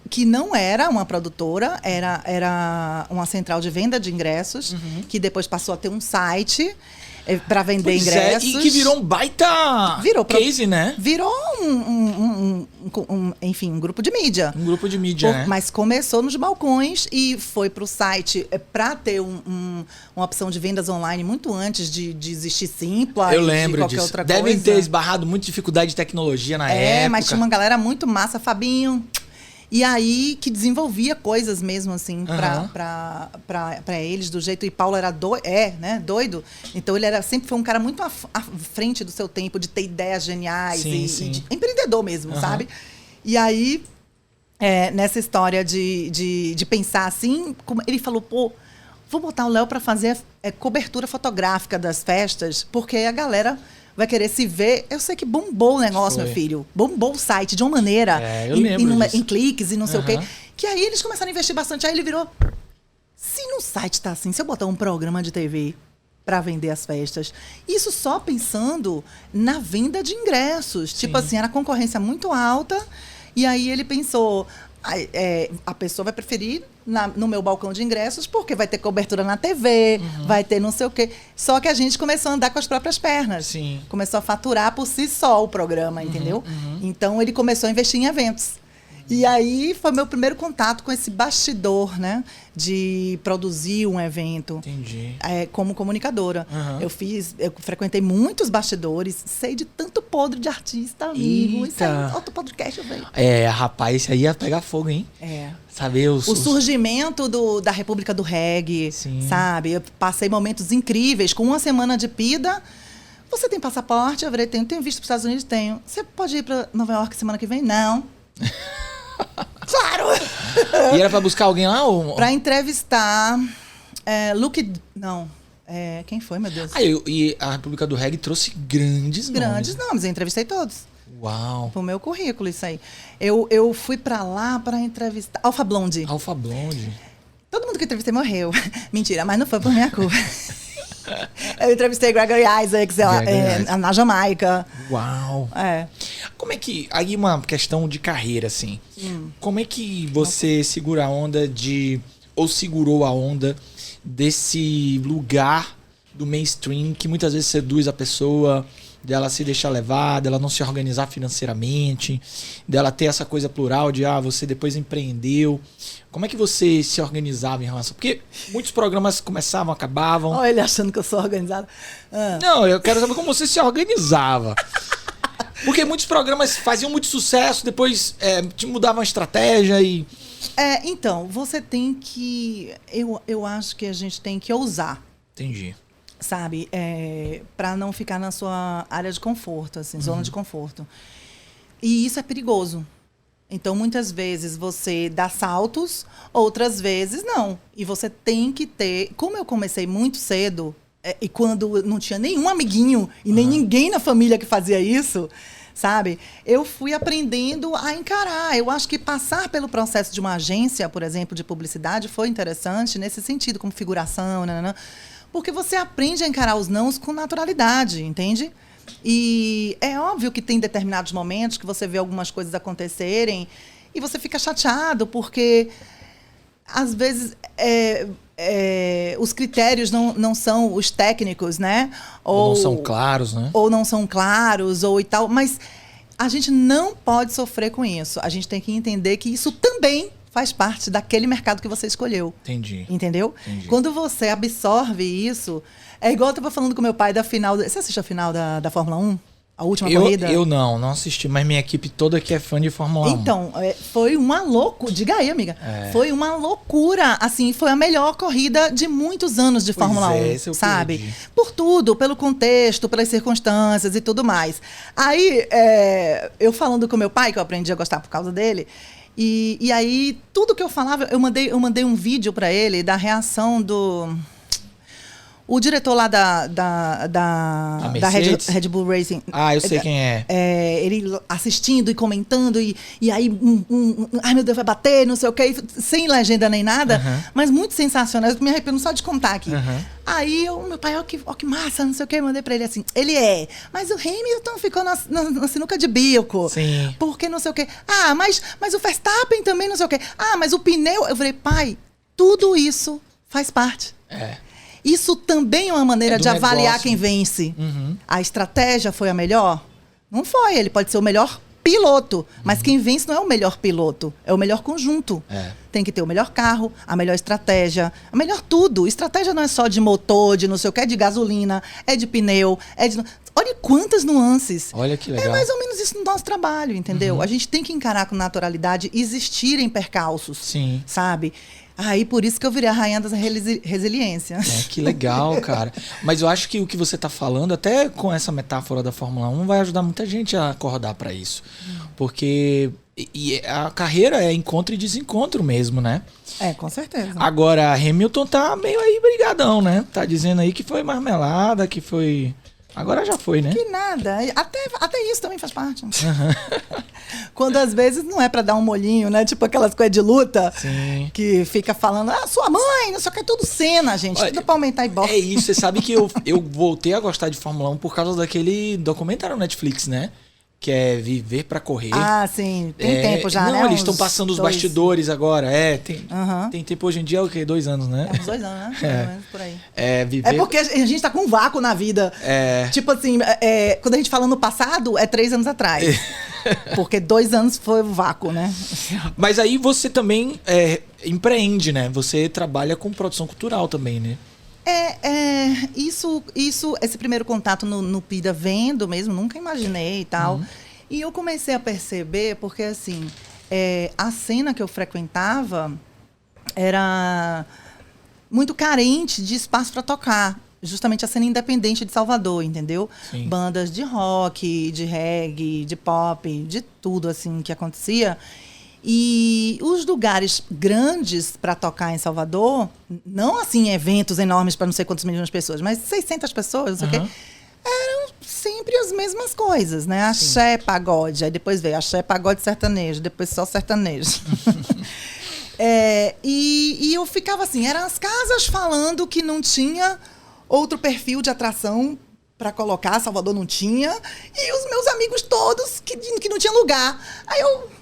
que não era uma produtora, era uma central de venda de ingressos, que depois passou a ter um site para vender ingressos. E que virou um baita case, né? Virou enfim, um grupo de mídia. Um grupo de mídia, né? Mas começou nos balcões e foi para o site para ter uma opção de vendas online muito antes de existir Simpla. Eu lembro de qualquer disso. outra Devem coisa. ter esbarrado muita dificuldade de tecnologia na época. Mas tinha uma galera muito massa, Fabinho. E aí, que desenvolvia coisas mesmo, assim, pra eles, do jeito... E Paulo era doido. Então, ele sempre foi um cara muito à frente do seu tempo, de ter ideias geniais. Sim. E empreendedor mesmo, sabe? E aí, nessa história de pensar assim, ele falou, pô, vou botar o Léo pra fazer cobertura fotográfica das festas, porque a galera... vai querer se ver. Eu sei que bombou o negócio, meu filho. Bombou o site de uma maneira. Eu lembro disso. Em cliques e não sei o quê. Que aí eles começaram a investir bastante. Aí ele virou... Se no site tá assim, se eu botar um programa de TV para vender as festas, isso só pensando na venda de ingressos. Tipo assim, era concorrência muito alta. E aí ele pensou... a pessoa vai preferir no meu balcão de ingressos porque vai ter cobertura na TV, vai ter não sei o quê. Só que a gente começou a andar com as próprias pernas. Sim. Começou a faturar por si só o programa, entendeu? Então, ele começou a investir em eventos. E aí, foi meu primeiro contato com esse bastidor, né? De produzir um evento. Entendi. Como comunicadora. Eu frequentei muitos bastidores, sei de tanto podre de artista, amigo. Isso aí, outro podcast eu vejo. Rapaz, isso aí ia pegar fogo, hein? Saber o surgimento da República do Reggae, sabe? Eu passei momentos incríveis, com uma semana de PIDA. Você tem passaporte? Eu tenho visto para os Estados Unidos? Tenho. Você pode ir para Nova York semana que vem? Não. Claro! E era pra buscar alguém lá? Ou... Pra entrevistar quem foi, meu Deus? E a República do Reggae trouxe grandes nomes. Eu entrevistei todos. Uau! Pro meu currículo, isso aí. Eu fui pra lá pra entrevistar... Alpha Blondy. Todo mundo que eu entrevistei morreu. Mentira, mas não foi por minha culpa. Eu entrevistei Gregory Isaacs na Jamaica. Uau! Como é que... Aí uma questão de carreira, assim. Como é que você segura a onda ou segurou a onda desse lugar do mainstream que muitas vezes seduz a pessoa, dela se deixar levar, dela não se organizar financeiramente, dela ter essa coisa plural de você depois empreendeu. Como é que você se organizava em relação... Porque muitos programas começavam, acabavam. Olha ele achando que eu sou organizado. Não, eu quero saber como você se organizava. Porque muitos programas faziam muito sucesso, depois mudavam a estratégia e... Então, você tem que... Eu acho que a gente tem que ousar. Entendi. Sabe? Para não ficar na sua área de conforto, assim, zona de conforto. E isso é perigoso. Então, muitas vezes você dá saltos, outras vezes não. E você tem que ter... Como eu comecei muito cedo, e quando não tinha nenhum amiguinho e nem ninguém na família que fazia isso, sabe? Eu fui aprendendo a encarar. Eu acho que passar pelo processo de uma agência, por exemplo, de publicidade, foi interessante nesse sentido, como figuração, porque você aprende a encarar os nãos com naturalidade, entende? E é óbvio que tem determinados momentos que você vê algumas coisas acontecerem e você fica chateado, porque às vezes os critérios não são os técnicos, né? Ou não são claros, né? Ou não são claros, ou e tal. Mas a gente não pode sofrer com isso. A gente tem que entender que isso também faz parte daquele mercado que você escolheu. Entendi. Entendeu? Entendi. Quando você absorve isso... É igual eu estava falando com meu pai da final... Você assistiu a final da Fórmula 1? A última corrida? Eu não assisti, mas minha equipe toda aqui é fã de Fórmula 1. Então, foi uma loucura. Diga aí, amiga. Foi uma loucura. Assim, foi a melhor corrida de muitos anos de Fórmula 1, sabe? Perdi. Por tudo, pelo contexto, pelas circunstâncias e tudo mais. Aí, eu falando com meu pai, que eu aprendi a gostar por causa dele, e aí, tudo que eu falava, eu mandei um vídeo para ele da reação do... O diretor lá da Red Bull Racing. Ah, eu sei quem é. Ele assistindo e comentando, e aí, ai meu Deus, vai bater, não sei o quê, sem legenda nem nada, mas muito sensacional. Eu me arrependo só de contar aqui. Aí, meu pai, ó que massa, não sei o quê, mandei pra ele assim, ele mas o Hamilton ficou na sinuca de bico. Sim. Porque não sei o quê. Ah, mas o Verstappen também não sei o quê. Ah, mas o pneu... Eu falei, pai, tudo isso faz parte. Isso também é uma maneira de avaliar negócio. quem vence. A estratégia foi a melhor? Não foi. Ele pode ser o melhor piloto, mas quem vence não é o melhor piloto, é o melhor conjunto. Tem que ter o melhor carro, a melhor estratégia, a melhor tudo. Estratégia não é só de motor, de não sei o que, é de gasolina, é de pneu, Olha quantas nuances. Olha que legal. É mais ou menos isso no nosso trabalho, entendeu? A gente tem que encarar com naturalidade, existirem percalços. Sim. Sabe? Aí, por isso que eu virei a rainha da resiliência. Que legal, cara. Mas eu acho que o que você tá falando, até com essa metáfora da Fórmula 1, vai ajudar muita gente a acordar para isso. Porque a carreira é encontro e desencontro mesmo, né? Com certeza. Agora, Hamilton tá meio aí brigadão, né? Tá dizendo aí que foi marmelada, que foi... Agora já foi, né? Que nada. Até isso também faz parte. Quando às vezes não é pra dar um molhinho, né? Tipo aquelas coisas de luta. Sim. Que fica falando, sua mãe, não sei o que, é tudo cena, gente. Tudo pra aumentar e bosta. É isso, você sabe que eu voltei a gostar de Fórmula 1 por causa daquele documentário no Netflix, né? Que é Viver pra Correr. Ah, sim. Tem tempo já, né? Não, eles estão passando os bastidores agora. Tem tempo hoje em dia, é o quê? 2 anos, né? Uns 2 anos, né? Pelo menos por aí. Viver... É porque a gente tá com um vácuo na vida. Tipo assim, quando a gente fala no passado, é 3 anos atrás. Porque 2 anos foi o vácuo, né? Mas aí você também empreende, né? Você trabalha com produção cultural também, né? Esse primeiro contato no PIDA vendo mesmo, nunca imaginei e tal. E eu comecei a perceber, porque assim, a cena que eu frequentava era muito carente de espaço para tocar. Justamente a cena independente de Salvador, entendeu? Sim. Bandas de rock, de reggae, de pop, de tudo assim que acontecia. E os lugares grandes para tocar em Salvador, não assim eventos enormes para não sei quantos milhões de pessoas, mas 600 pessoas, não sei o quê, eram sempre as mesmas coisas, né? Axé, pagode, aí depois veio axé, pagode, sertanejo, depois só sertanejo. E eu ficava assim, eram as casas falando que não tinha outro perfil de atração para colocar, Salvador não tinha, e os meus amigos todos que não tinha lugar. Aí eu...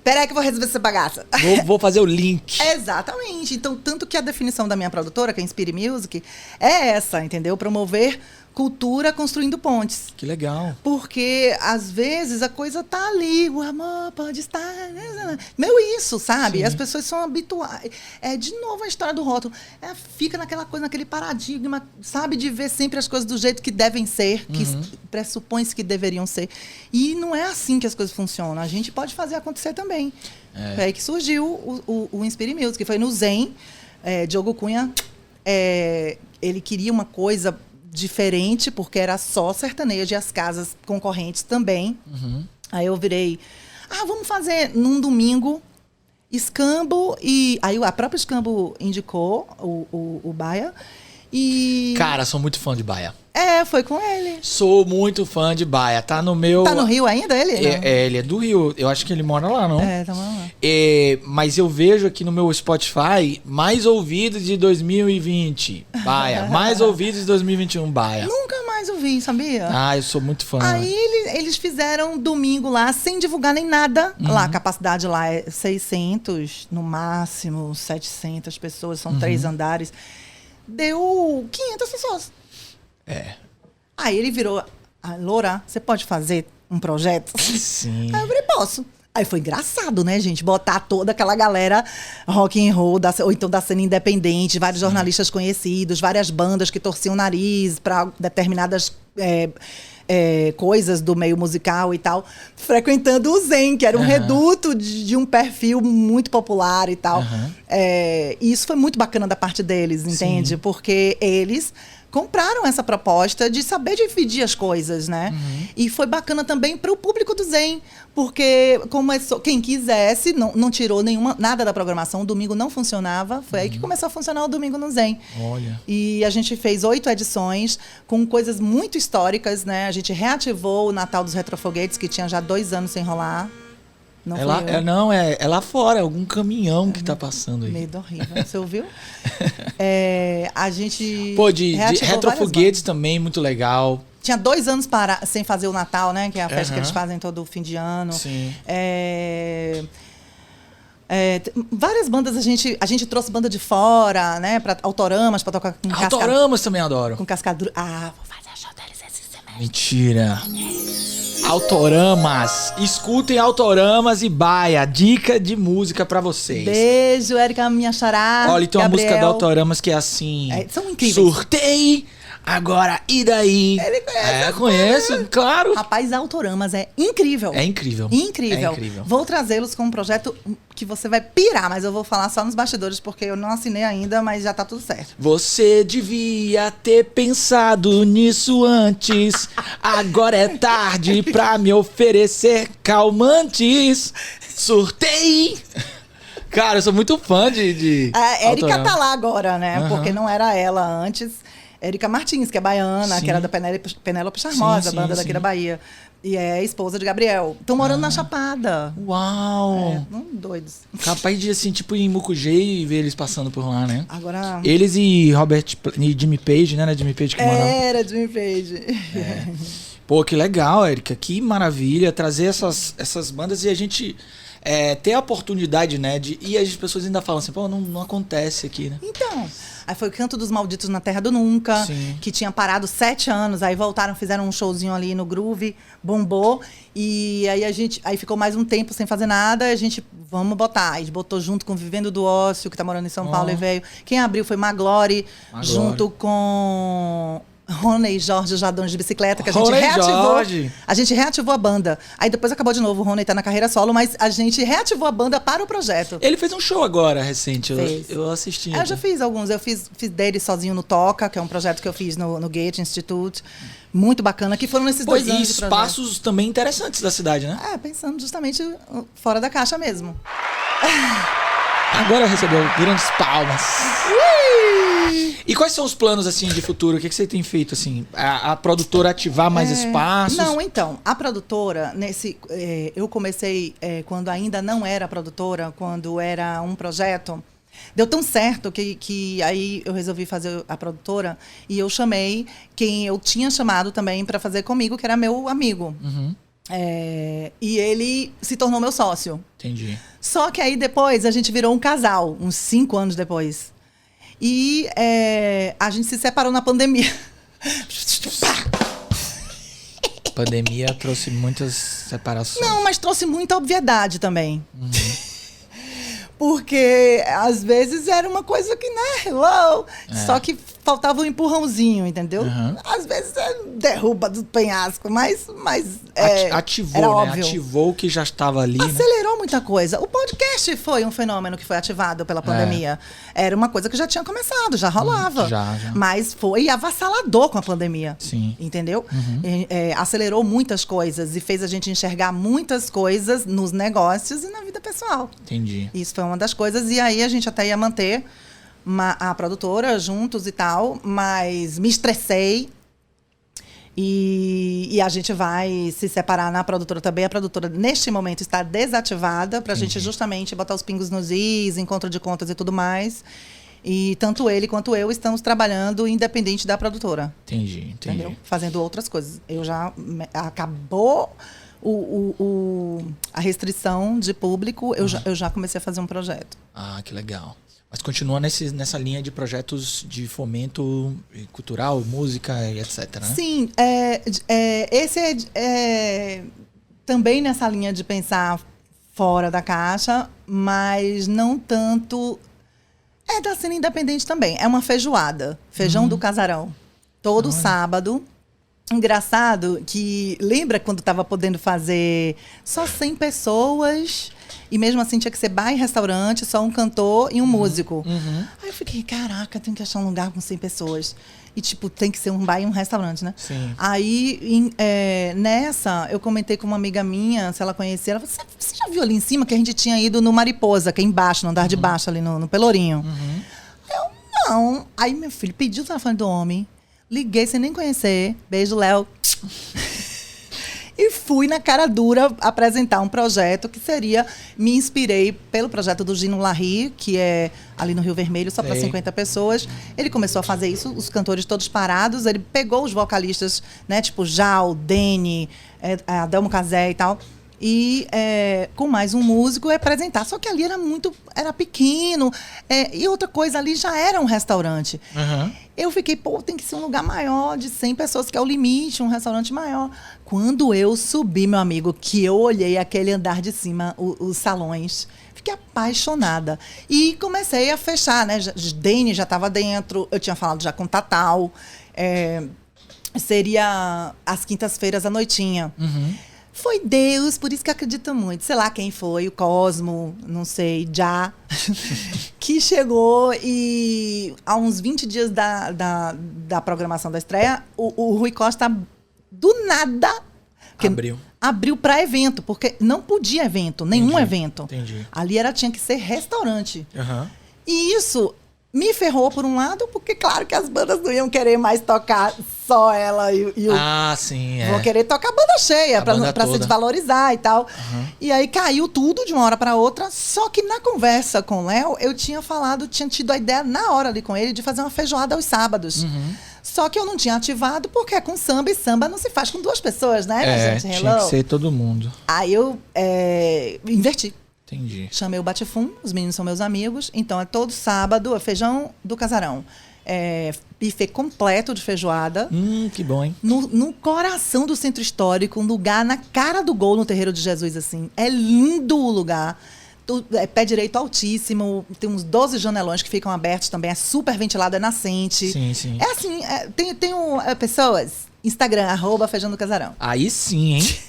Peraí que eu vou resolver essa bagaça. Vou fazer o link. Exatamente. Então, tanto que a definição da minha produtora, que é Inspire Music, é essa, entendeu? Promover cultura construindo pontes. Que legal. Porque, às vezes, a coisa tá ali. O amor pode estar... Meu isso, sabe? As pessoas são habituadas. De novo a história do rótulo. Fica naquela coisa, naquele paradigma, sabe? De ver sempre as coisas do jeito que devem ser, que pressupõe-se que deveriam ser. E não é assim que as coisas funcionam. A gente pode fazer acontecer também. Foi aí que surgiu o Inspire Music, que foi no Zen. Diogo Cunha, ele queria uma coisa diferente, porque era só sertanejo e as casas concorrentes também. Aí eu virei, vamos fazer num domingo Escambo, e aí a própria Escambo indicou o Baia. Cara, sou muito fã de Baia. Foi com ele. Sou muito fã de Baia. Tá no meu... Tá no Rio ainda, ele? Ele é do Rio. Eu acho que ele mora lá, não? Tá lá. Mas eu vejo aqui no meu Spotify, mais ouvidos de 2020, Baia. Mais ouvidos de 2021, Baia. Nunca mais ouvi, sabia? Eu sou muito fã. Aí eles fizeram domingo lá, sem divulgar nem nada. Lá, a capacidade lá é 600, no máximo 700 pessoas, são 3 andares. Deu 500 pessoas. Aí ele virou, Loura, você pode fazer um projeto? Sim. Aí eu falei, posso. Aí foi engraçado, né, gente? Botar toda aquela galera rock and roll, ou então da cena independente, vários jornalistas conhecidos, várias bandas que torciam o nariz para determinadas coisas do meio musical e tal, frequentando o Zen, que era um reduto de um perfil muito popular e tal. E isso foi muito bacana da parte deles, entende? Porque eles compraram essa proposta de saber dividir as coisas, né? E foi bacana também para o público do Zen, porque começou, quem quisesse, não tirou nada da programação, o domingo não funcionava, foi aí que começou a funcionar o Domingo no Zen. Olha. E a gente fez 8 edições com coisas muito históricas, né? A gente reativou o Natal dos Retrofoguetes, que tinha já 2 anos sem rolar. Não é lá fora, algum caminhão que tá passando aí. Medo horrível, você ouviu? A gente Pô, de Retrofoguetes também, muito legal. Tinha 2 anos sem fazer o Natal, né? Que é a festa que eles fazem todo fim de ano. Sim. Várias bandas, a gente trouxe banda de fora, né? Pra Autoramas, pra tocar com Autoramas também adoro. Com Cascadura. Vou fazer show deles esse semestre. Mentira. Autoramas. Escutem Autoramas e Baia. Dica de música pra vocês. Beijo, Érica, minha xará. Olha, tem uma música do Autoramas que é assim... são incríveis. Surtei, agora e daí? Ele conhece. Conheço, claro. Rapaz, Autoramas é incrível. É incrível. Incrível. É incrível. Vou trazê-los com um projeto que você vai pirar, mas eu vou falar só nos bastidores, porque eu não assinei ainda, mas já tá tudo certo. Você devia ter pensado nisso antes. Agora é tarde pra me oferecer calmantes. Surtei. Cara, eu sou muito fã de A Érica tá lá agora, né? Porque não era ela antes. Érica Martins, que é baiana, que era da Penélope Charmosa, banda daqui da Bahia. E é esposa de Gabriel. Estão morando na Chapada. Uau! Doidos. Capaz de, assim, tipo, ir em Mucugê e ver eles passando por lá, né? Agora... Eles e Jimmy Page, né? Jimmy Page que morava. Era Jimmy Page. Pô, que legal, Érica. Que maravilha trazer essas bandas e a gente... ter a oportunidade, né? E as pessoas ainda falam assim, pô, não acontece aqui, né? Então, aí foi o Canto dos Malditos na Terra do Nunca, que tinha parado 7 anos, aí voltaram, fizeram um showzinho ali no Groove, bombou, e aí aí ficou mais um tempo sem fazer nada, a gente, vamos botar. A gente botou junto com Vivendo do Ócio, que tá morando em São Paulo e veio. Quem abriu foi Maglore, junto com... Rony e Jorge, os Jadões de Bicicleta, que a gente reativou. A gente reativou a banda. Aí depois acabou de novo, o Rony tá na carreira solo, mas a gente reativou a banda para o projeto. Ele fez um show agora, recente, eu assisti. Eu já fiz alguns, eu fiz dele sozinho no Toca, que é um projeto que eu fiz no Goethe Institute. Muito bacana, que foram nesses 2 anos. E espaços também interessantes da cidade, né? Pensando justamente fora da caixa mesmo. Agora recebeu grandes palmas. E quais são os planos, assim, de futuro? O que você tem feito, assim? A produtora ativar mais espaços? Não, então, a produtora, eu comecei quando ainda não era produtora, quando era um projeto. Deu tão certo que aí eu resolvi fazer a produtora e eu chamei quem eu tinha chamado também para fazer comigo, que era meu amigo. E ele se tornou meu sócio. Entendi. Só que aí depois a gente virou um casal, uns 5 anos depois. E a gente se separou na pandemia. A pandemia trouxe muitas separações. Não, mas trouxe muita obviedade também. Porque às vezes era uma coisa que, né, hello, só que faltava um empurrãozinho, entendeu? Às vezes derruba do penhasco, mas ativou, era né? óbvio. Ativou o que já estava ali, acelerou muita coisa. O podcast foi um fenômeno que foi ativado pela pandemia. Era uma coisa que já tinha começado, já rolava. Já. Mas foi avassalador com a pandemia. Sim. Entendeu? Acelerou muitas coisas e fez a gente enxergar muitas coisas nos negócios e na vida pessoal. Entendi. Isso foi uma das coisas. E aí a gente até ia manter a produtora juntos e tal, mas me estressei. E a gente vai se separar na produtora também. A produtora, neste momento, está desativada para a gente justamente botar os pingos nos is, encontro de contas e tudo mais. E tanto ele quanto eu estamos trabalhando independente da produtora. Entendi. Entendeu? Fazendo outras coisas. Acabou a restrição de público, eu já comecei a fazer um projeto. Ah, que legal. Mas continua nessa linha de projetos de fomento cultural, música e etc, né? Sim. Esse é também nessa linha de pensar fora da caixa, mas não tanto... É da cena independente também. É uma feijoada. Feijão do Casarão. Todo sábado. Engraçado que... Lembra quando estava podendo fazer só 100 pessoas... E mesmo assim tinha que ser bar e restaurante, só um cantor e um músico. Aí eu fiquei, caraca, tenho que achar um lugar com 100 pessoas. E, tipo, tem que ser um bar e um restaurante, né? Sim. Aí, nessa, eu comentei com uma amiga minha, se ela conhecia, ela falou, você já viu ali em cima que a gente tinha ido no Mariposa, que é embaixo, no andar de baixo, ali no Pelourinho? Eu, não. Aí, meu filho, pediu o telefone do homem, liguei sem nem conhecer, beijo, Léo. E fui na cara dura apresentar um projeto que seria... Me inspirei pelo projeto do Gino Larry, que é ali no Rio Vermelho, só para 50 pessoas. Ele começou a fazer isso, os cantores todos parados. Ele pegou os vocalistas, né, tipo Jal, Dene, Adelmo Cazé e tal. E com mais um músico apresentar. Só que ali era pequeno. E outra coisa, ali já era um restaurante. Eu fiquei, tem que ser um lugar maior, de 100 pessoas, que é o limite, um restaurante maior. Quando eu subi, meu amigo, que eu olhei aquele andar de cima, os salões, fiquei apaixonada. E comecei a fechar, né? Dene já estava dentro, eu tinha falado já com Tatal. Seria às quintas-feiras à noitinha. Foi Deus, por isso que eu acredito muito. Sei lá quem foi, o Cosmo, não sei, já. Que chegou e há uns 20 dias da programação da estreia, o Rui Costa, do nada... Abriu para evento, porque não podia evento, nenhum evento. Entendi. Ali tinha que ser restaurante. E isso... me ferrou por um lado, porque claro que as bandas não iam querer mais tocar só ela e o... sim, Vou querer tocar a banda cheia, pra se desvalorizar e tal. E aí caiu tudo de uma hora pra outra, só que na conversa com o Léo, eu tinha tido a ideia na hora ali com ele de fazer uma feijoada aos sábados. Só que eu não tinha ativado, porque é com samba, e samba não se faz com 2 pessoas, né, gente? Tinha que ser todo mundo. Aí eu inverti. Entendi. Chamei o Batifum, os meninos são meus amigos. Então, é todo sábado, feijão do casarão. Buffet completo de feijoada. Que bom, hein? No coração do centro histórico, um lugar na cara do gol, no Terreiro de Jesus, assim. É lindo o lugar. Pé direito altíssimo. Tem uns 12 janelões que ficam abertos também. É super ventilado, é nascente. Sim. É assim, tem pessoas... Instagram, @feijão do casarão. Aí sim, hein?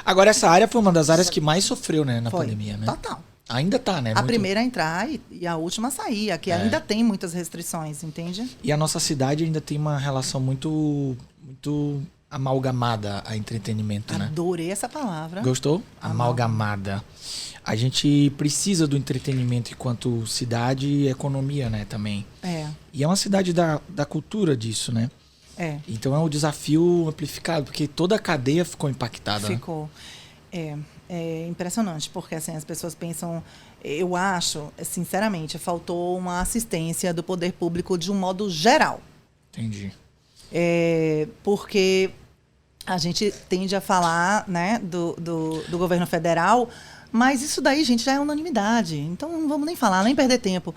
Agora, essa área foi uma das áreas que mais sofreu, né, na Foi. pandemia, né? Total. Ainda tá, né? A primeira a entrar e a última a sair. Aqui ainda tem muitas restrições, entende? E a nossa cidade ainda tem uma relação muito amalgamada a entretenimento, né? Adorei essa palavra. Gostou? Amalgamada. A gente precisa do entretenimento enquanto cidade e economia, né, também. E é uma cidade da cultura disso, né? Então é um desafio amplificado, porque toda a cadeia ficou impactada. Ficou. É impressionante, porque assim, as pessoas pensam... Eu acho, sinceramente, faltou uma assistência do poder público de um modo geral. Entendi. Porque a gente tende a falar, né, do governo federal, mas isso daí, gente, já é unanimidade. Então não vamos nem falar, nem perder tempo.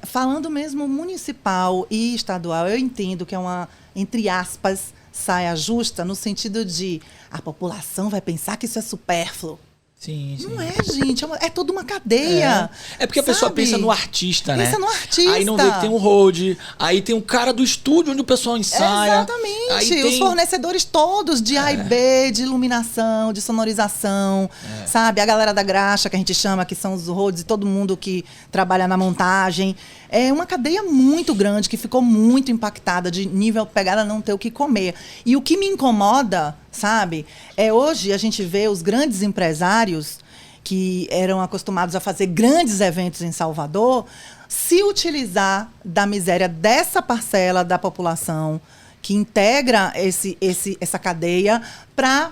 Falando mesmo municipal e estadual, eu entendo que é uma, entre aspas, saia justa, no sentido de a população vai pensar que isso é supérfluo. Sim. Não é, gente. É toda uma cadeia. É porque a pessoa pensa no artista, né? Pensa no artista. Aí não vê que tem um hold, aí tem um cara do estúdio onde o pessoal ensaia. Exatamente. Aí os fornecedores todos de A e B, de iluminação, de sonorização, sabe? A galera da graxa, que a gente chama, que são os holds e todo mundo que trabalha na montagem. É uma cadeia muito grande, que ficou muito impactada, de nível pegada não ter o que comer. E o que me incomoda, sabe, hoje a gente vê os grandes empresários que eram acostumados a fazer grandes eventos em Salvador se utilizar da miséria dessa parcela da população que integra essa cadeia para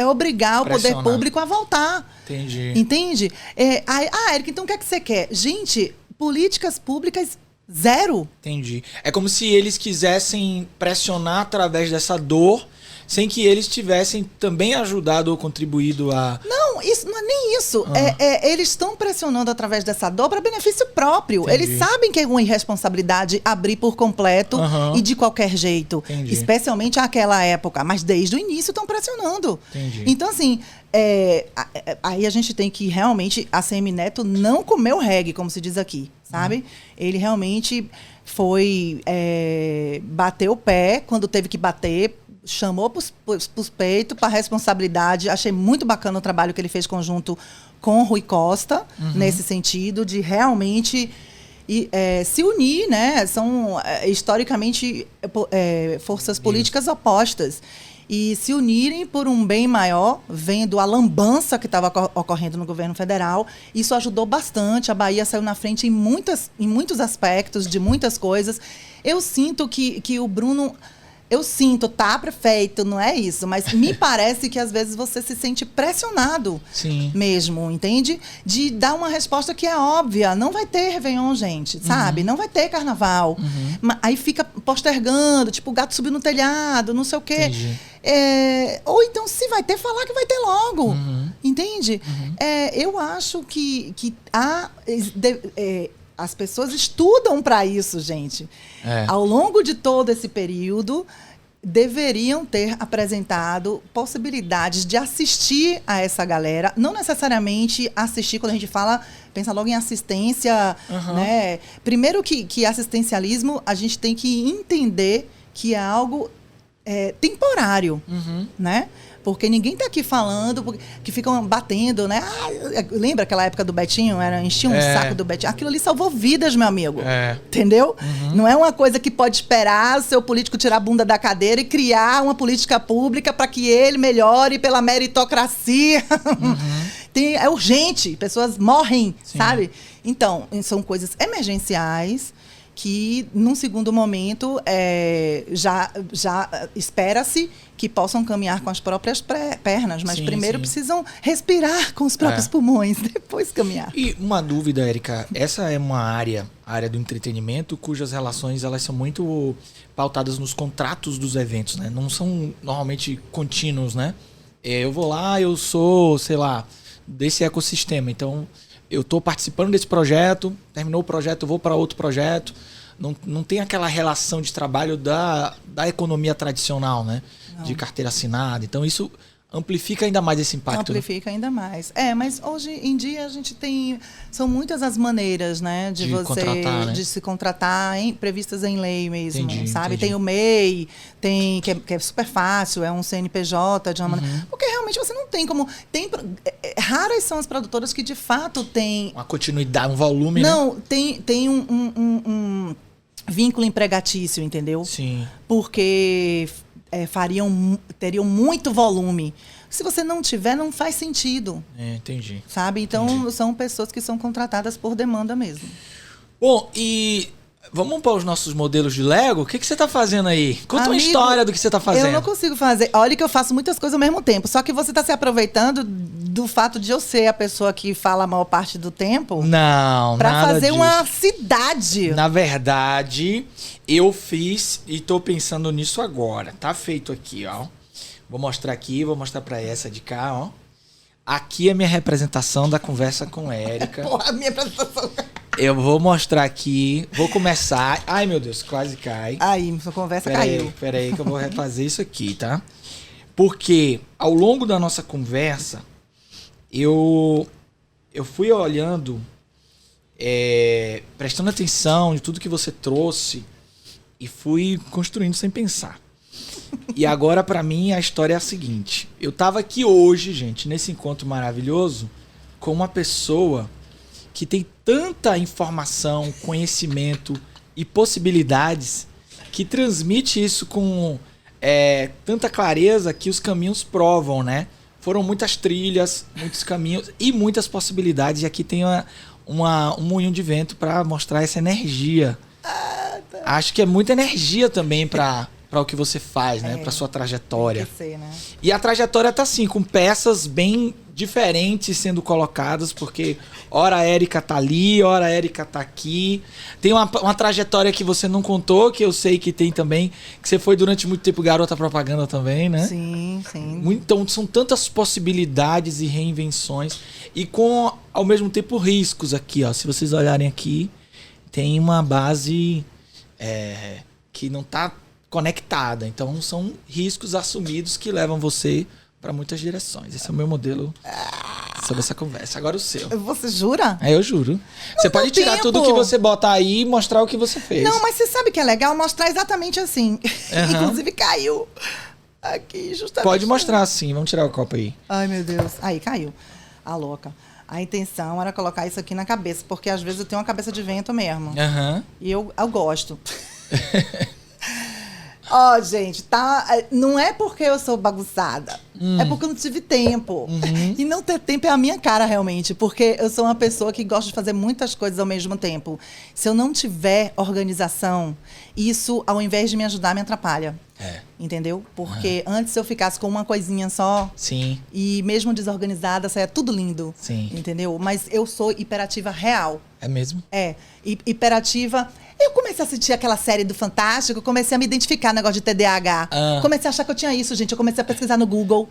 obrigar o poder público a voltar. Entendi. Entende? Érica, então o que é que você quer? Gente, políticas públicas zero. Entendi. É como se eles quisessem pressionar através dessa dor, sem que eles tivessem também ajudado ou contribuído a... Não, isso não é nem isso. Eles estão pressionando através dessa dor para benefício próprio. Entendi. Eles sabem que é uma irresponsabilidade abrir por completo e de qualquer jeito. Entendi. Especialmente naquela época. Mas desde o início estão pressionando. Entendi. Então, assim, aí a gente tem que realmente... A CM Neto não comeu reggae, como se diz aqui, sabe? Ele realmente foi... bateu o pé quando teve que bater... chamou pros peitos, para responsabilidade. Achei muito bacana o trabalho que ele fez conjunto com Rui Costa, nesse sentido de realmente se unir, né? São historicamente forças políticas opostas. E se unirem por um bem maior, vendo a lambança que estava ocorrendo no governo federal. Isso ajudou bastante. A Bahia saiu na frente em muitos aspectos, de muitas coisas. Eu sinto que o Bruno... tá, prefeito, não é isso, mas me parece que às vezes você se sente pressionado. Sim. Mesmo, entende? De dar uma resposta que é óbvia. Não vai ter Réveillon, gente, sabe? Não vai ter carnaval. Aí fica postergando, tipo, o gato subiu no telhado, não sei o quê. Ou então, se vai ter, falar que vai ter logo. Entende? Eu acho que as pessoas estudam para isso, gente. Ao longo de todo esse período, deveriam ter apresentado possibilidades de assistir a essa galera. Não necessariamente assistir, quando a gente pensa logo em assistência. Né? Primeiro que assistencialismo, a gente tem que entender que é algo temporário, né? Porque ninguém está aqui falando, que ficam batendo, né? Lembra aquela época do Betinho? Enchia um saco do Betinho. Aquilo ali salvou vidas, meu amigo. Entendeu? Não é uma coisa que pode esperar o seu político tirar a bunda da cadeira e criar uma política pública para que ele melhore pela meritocracia. É urgente, pessoas morrem, sabe? Então, são coisas emergenciais que, num segundo momento, já espera-se que possam caminhar com as próprias pernas, mas primeiro precisam respirar com os próprios pulmões, depois caminhar. E uma dúvida, Érica, essa é uma área do entretenimento, cujas relações elas são muito pautadas nos contratos dos eventos, né? Não são normalmente contínuos, né? Eu vou lá, eu sou, sei lá, desse ecossistema, então eu estou participando desse projeto, terminou o projeto, eu vou para outro projeto. Não tem aquela relação de trabalho da economia tradicional, né? Não. De carteira assinada. Então, isso amplifica ainda mais esse impacto. Amplifica ainda mais. Mas hoje em dia a gente tem... São muitas as maneiras, né? De você contratar, né? De se contratar, previstas em lei mesmo, sabe? Entendi. Tem o MEI, que é super fácil, é um CNPJ de uma maneira... Porque realmente você não tem como... raras são as produtoras que de fato têm... Uma continuidade, um volume, não, né? Tem um vínculo empregatício, entendeu? Sim. Porque... teriam muito volume. Se você não tiver, não faz sentido. Entendi. Sabe? Então, são pessoas que são contratadas por demanda mesmo. Bom, e vamos para os nossos modelos de Lego? O que você está fazendo aí? Conta uma história do que você está fazendo. Eu não consigo fazer. Olha que eu faço muitas coisas ao mesmo tempo. Só que você está se aproveitando do fato de eu ser a pessoa que fala a maior parte do tempo. Não, para fazer uma cidade. Na verdade, eu fiz e tô pensando nisso agora. Tá feito aqui, ó. Vou mostrar aqui, vou mostrar para essa de cá, ó. Aqui é a minha representação da conversa com Érica. Porra, a minha apresentação. Eu vou mostrar aqui, vou começar. Ai, meu Deus, quase cai. Aí, sua conversa caiu. Peraí que eu vou refazer isso aqui, tá? Porque ao longo da nossa conversa, eu fui olhando, prestando atenção de tudo que você trouxe e fui construindo sem pensar. E agora, pra mim, a história é a seguinte. Eu tava aqui hoje, gente, nesse encontro maravilhoso, com uma pessoa que tem tanta informação, conhecimento e possibilidades, que transmite isso com tanta clareza que os caminhos provam, né? Foram muitas trilhas, muitos caminhos e muitas possibilidades. E aqui tem um moinho de vento para mostrar essa energia. Acho que é muita energia também para o que você faz, né? Para sua trajetória. Tem que ser, né? E a trajetória tá assim, com peças bem diferentes sendo colocadas, porque ora a Érica tá ali, ora a Érica tá aqui. Tem uma trajetória que você não contou, que eu sei que tem também, que você foi durante muito tempo garota propaganda também, né? Sim, sim. Então são tantas possibilidades e reinvenções e com, ao mesmo tempo, riscos aqui, ó. Se vocês olharem aqui, tem uma base que não tá conectada. Então são riscos assumidos que levam você para muitas direções. Esse é o meu modelo sobre essa conversa. Agora o seu. Você jura? Eu juro. Você pode tirar tudo que você bota aí e mostrar o que você fez. Não, mas você sabe que é legal mostrar exatamente assim. Inclusive caiu. aqui, justamente. Pode mostrar sim, vamos tirar o copo aí. Ai, meu Deus. Aí, caiu. A louca. A intenção era colocar isso aqui na cabeça, porque às vezes eu tenho uma cabeça de vento mesmo. E eu gosto. Ó, gente, tá? Não é porque eu sou bagunçada. É porque eu não tive tempo. E não ter tempo é a minha cara, realmente. Porque eu sou uma pessoa que gosta de fazer muitas coisas ao mesmo tempo. Se eu não tiver organização, isso, ao invés de me ajudar, me atrapalha. Entendeu? Porque antes eu ficasse com uma coisinha só. Sim. E mesmo desorganizada, saia tudo lindo. Sim. Entendeu? Mas eu sou hiperativa real. É mesmo? Hiperativa. Eu comecei a assistir aquela série do Fantástico, comecei a me identificar no negócio de TDAH. Comecei a achar que eu tinha isso, gente. Eu comecei a pesquisar no Google.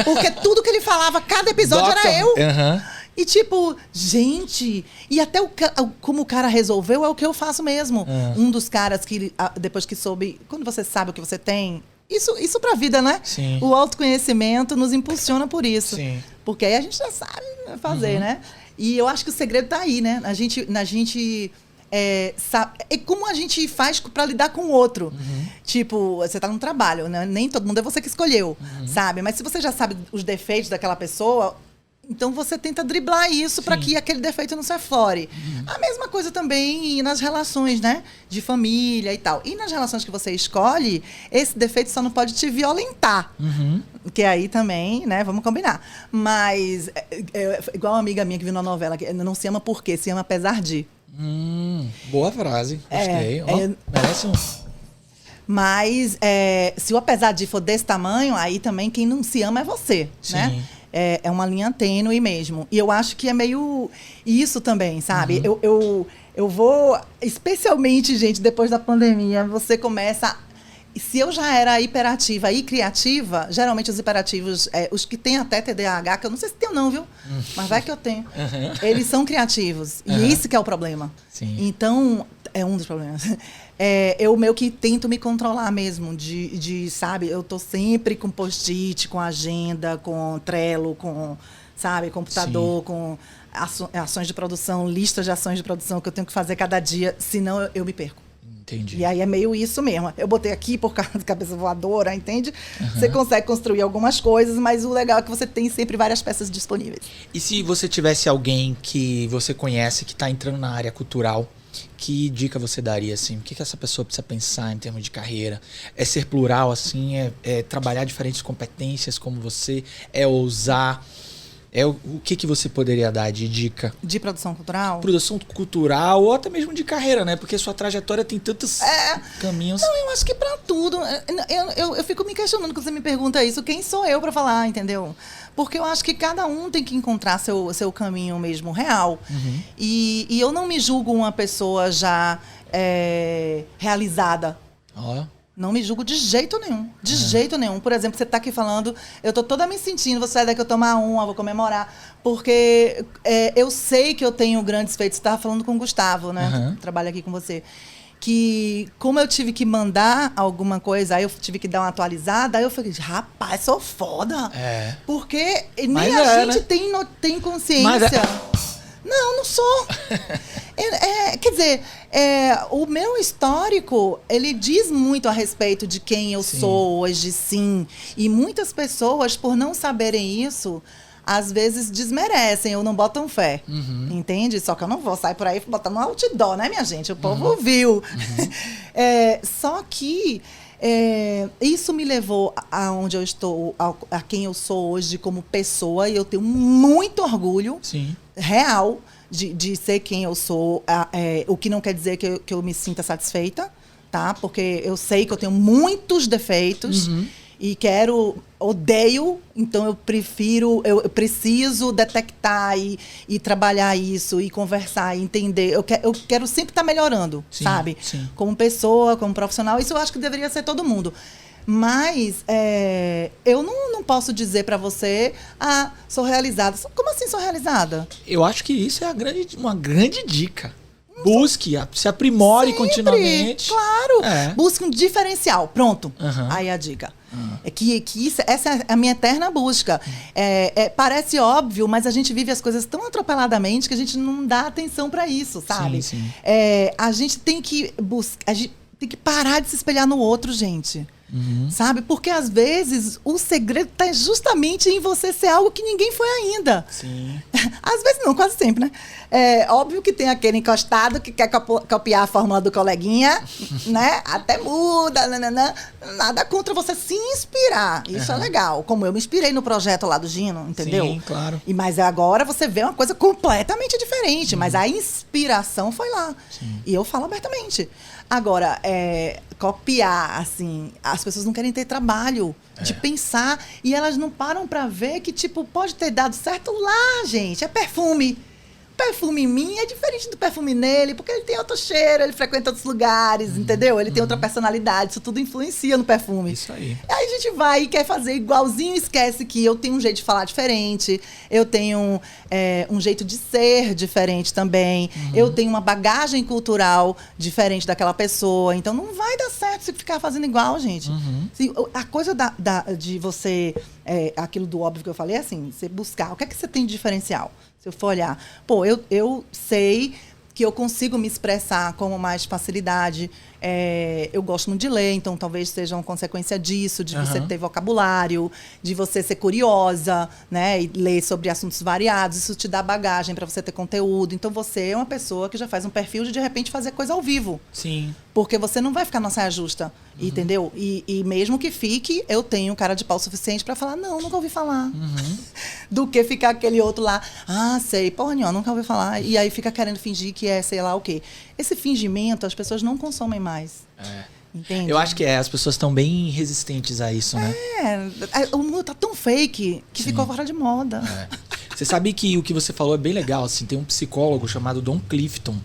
Porque tudo que ele falava, cada episódio era eu. E tipo, gente... E até como o cara resolveu é o que eu faço mesmo. Um dos caras que, depois que soube... Quando você sabe o que você tem... Isso pra vida, né? Sim. O autoconhecimento nos impulsiona por isso. Sim. Porque aí a gente já sabe fazer, né? E eu acho que o segredo tá aí, né? Na gente sabe, é como a gente faz pra lidar com o outro. Tipo, você tá num trabalho, né? Nem todo mundo é você que escolheu, sabe? Mas se você já sabe os defeitos daquela pessoa... Então, você tenta driblar isso para que aquele defeito não se aflore. A mesma coisa também nas relações, né? De família e tal. E nas relações que você escolhe, esse defeito só não pode te violentar. Que aí também, né? Vamos combinar. Mas, igual uma amiga minha que viu na novela, que não se ama por quê? Se ama apesar de. Boa frase. Gostei. Merece um... Mas, se o apesar de for desse tamanho, aí também quem não se ama é você, né? É uma linha tênue mesmo. E eu acho que é meio isso também, sabe? Eu vou... Especialmente, gente, depois da pandemia, você começa... Se eu já era hiperativa e criativa, geralmente os hiperativos, os que têm até TDAH, que eu não sei se tem ou não, viu? Mas vai que eu tenho. Eles são criativos. E isso que é o problema. Sim. Então, é um dos problemas. Eu meio que tento me controlar mesmo, sabe? Eu tô sempre com post-it, com agenda, com Trello, com, sabe, computador, com ações de produção, listas de ações de produção que eu tenho que fazer cada dia, senão eu me perco. Entendi. E aí é meio isso mesmo. Eu botei aqui por causa da cabeça voadora, entende? Você consegue construir algumas coisas, mas o legal é que você tem sempre várias peças disponíveis. E se você tivesse alguém que você conhece que está entrando na área cultural, que dica você daria, assim? O que essa pessoa precisa pensar em termos de carreira? É ser plural, assim? É trabalhar diferentes competências como você? É ousar? O que você poderia dar de dica? De produção cultural? Produção cultural ou até mesmo de carreira, né? Porque sua trajetória tem tantos caminhos. Não, eu acho que pra tudo. Eu fico me questionando quando você me pergunta isso. Quem sou eu pra falar, entendeu? Porque eu acho que cada um tem que encontrar seu caminho mesmo real. E eu não me julgo uma pessoa já realizada. Não me julgo de jeito nenhum. De jeito nenhum. Por exemplo, você tá aqui falando, eu tô toda me sentindo, vou sair daqui, eu tomar uma, vou comemorar. Porque eu sei que eu tenho grandes feitos. Você tava falando com o Gustavo, né? Trabalho aqui com você. Que como eu tive que mandar alguma coisa, aí eu tive que dar uma atualizada, aí eu falei, rapaz, sou foda. Porque nem a gente tem consciência. Não sou. Quer dizer, o meu histórico, ele diz muito a respeito de quem eu sou hoje, sim. E muitas pessoas, por não saberem isso, às vezes desmerecem ou não botam fé. Entende? Só que eu não vou sair por aí botando um outdoor, né, minha gente? O povo viu. Só que isso me levou aonde eu estou, a quem eu sou hoje como pessoa, e eu tenho muito orgulho real de ser quem eu sou, o que não quer dizer que eu me sinta satisfeita, tá? Porque eu sei que eu tenho muitos defeitos e odeio, então eu preciso detectar e trabalhar isso e conversar e entender. Eu quero sempre estar melhorando, sabe? Como pessoa, como profissional, isso eu acho que deveria ser todo mundo. Mas eu não posso dizer pra você, sou realizada. Como assim sou realizada? Eu acho que isso é uma grande dica. Busque, se aprimore sempre, continuamente. Claro. Busque um diferencial. Pronto. Aí a dica. Essa é a minha eterna busca. Parece óbvio, mas a gente vive as coisas tão atropeladamente que a gente não dá atenção pra isso, sabe? A gente tem que parar de se espelhar no outro, gente. sabe? Porque às vezes o segredo tá justamente em você ser algo que ninguém foi ainda. Sim. Às vezes não, quase sempre, né? É óbvio que tem aquele encostado que quer copiar a fórmula do coleguinha, né? Até muda, nananã. Nada contra você se inspirar. Isso é legal. Como eu me inspirei no projeto lá do Gino, entendeu? Sim, claro. Mas agora você vê uma coisa completamente diferente. Mas a inspiração foi lá. Sim. E eu falo abertamente. Agora, copiar, assim, as pessoas não querem ter trabalho de pensar e elas não param pra ver que, tipo, pode ter dado certo lá, gente. É perfume. O perfume em mim é diferente do perfume nele, porque ele tem outro cheiro, ele frequenta outros lugares, entendeu? Ele tem outra personalidade, isso tudo influencia no perfume. Isso aí. Aí a gente vai e quer fazer igualzinho, esquece que eu tenho um jeito de falar diferente, eu tenho um jeito de ser diferente também, eu tenho uma bagagem cultural diferente daquela pessoa, então não vai dar certo se ficar fazendo igual, gente. Assim, a coisa de você, aquilo do óbvio que eu falei, é assim, você buscar, o que é que você tem de diferencial? Se eu for olhar, pô, eu sei que eu consigo me expressar com mais facilidade. Eu gosto muito de ler, então talvez seja uma consequência disso, de você ter vocabulário, de você ser curiosa, né? E ler sobre assuntos variados. Isso te dá bagagem para você ter conteúdo. Então você é uma pessoa que já faz um perfil de repente fazer coisa ao vivo. Sim. Porque você não vai ficar na saia justa, entendeu? E mesmo que fique, eu tenho cara de pau suficiente para falar, não, nunca ouvi falar. Do que ficar aquele outro lá, sei, porra nenhuma, nunca ouvi falar. E aí fica querendo fingir que é sei lá o quê. Esse fingimento as pessoas não consomem mais. Entende? Eu acho que as pessoas estão bem resistentes a isso, né? O mundo tá tão fake que ficou fora de moda. Você sabe que o que você falou é bem legal, assim, tem um psicólogo chamado Don Clifton,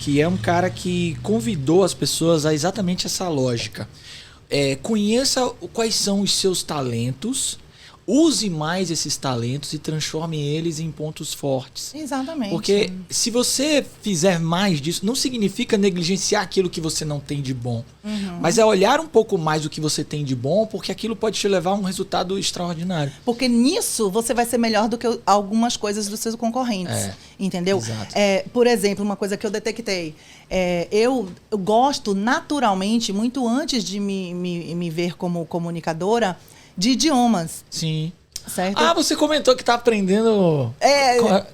que é um cara que convidou as pessoas a exatamente essa lógica. Conheça quais são os seus talentos, use mais esses talentos e transforme eles em pontos fortes. Exatamente. Porque se você fizer mais disso, não significa negligenciar aquilo que você não tem de bom. Mas é olhar um pouco mais do que você tem de bom, porque aquilo pode te levar a um resultado extraordinário. Porque nisso você vai ser melhor do que algumas coisas dos seus concorrentes. Entendeu? Exato. Por exemplo, uma coisa que eu detectei. Eu gosto naturalmente, muito antes de me ver como comunicadora, de idiomas. Sim. Certo? Você comentou que tá aprendendo...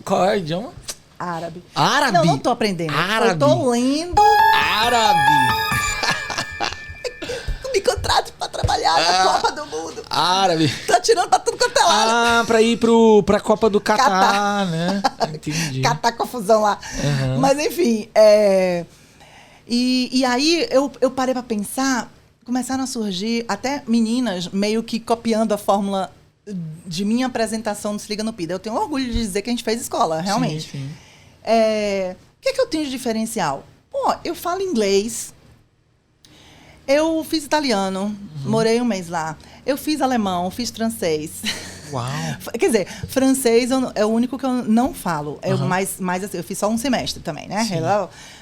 Qual é o idioma? Árabe. Árabe? Não tô aprendendo. Árabe. Eu tô lendo. Árabe. Me contrate pra trabalhar na Copa do Mundo. Árabe. Tá tirando pra tudo quanto é lado. Pra ir pra Copa do Catar, né? Entendi. Catar confusão lá. Mas enfim, E aí eu parei pra pensar, começaram a surgir até meninas meio que copiando a fórmula de minha apresentação no Se Liga no Pida. Eu tenho orgulho de dizer que a gente fez escola, realmente. Sim. O que é que eu tenho de diferencial? Pô, eu falo inglês, eu fiz italiano, morei um mês lá. Eu fiz alemão, fiz francês. Uau! Quer dizer, francês é o único que eu não falo. Mas assim, eu fiz só um semestre também, né?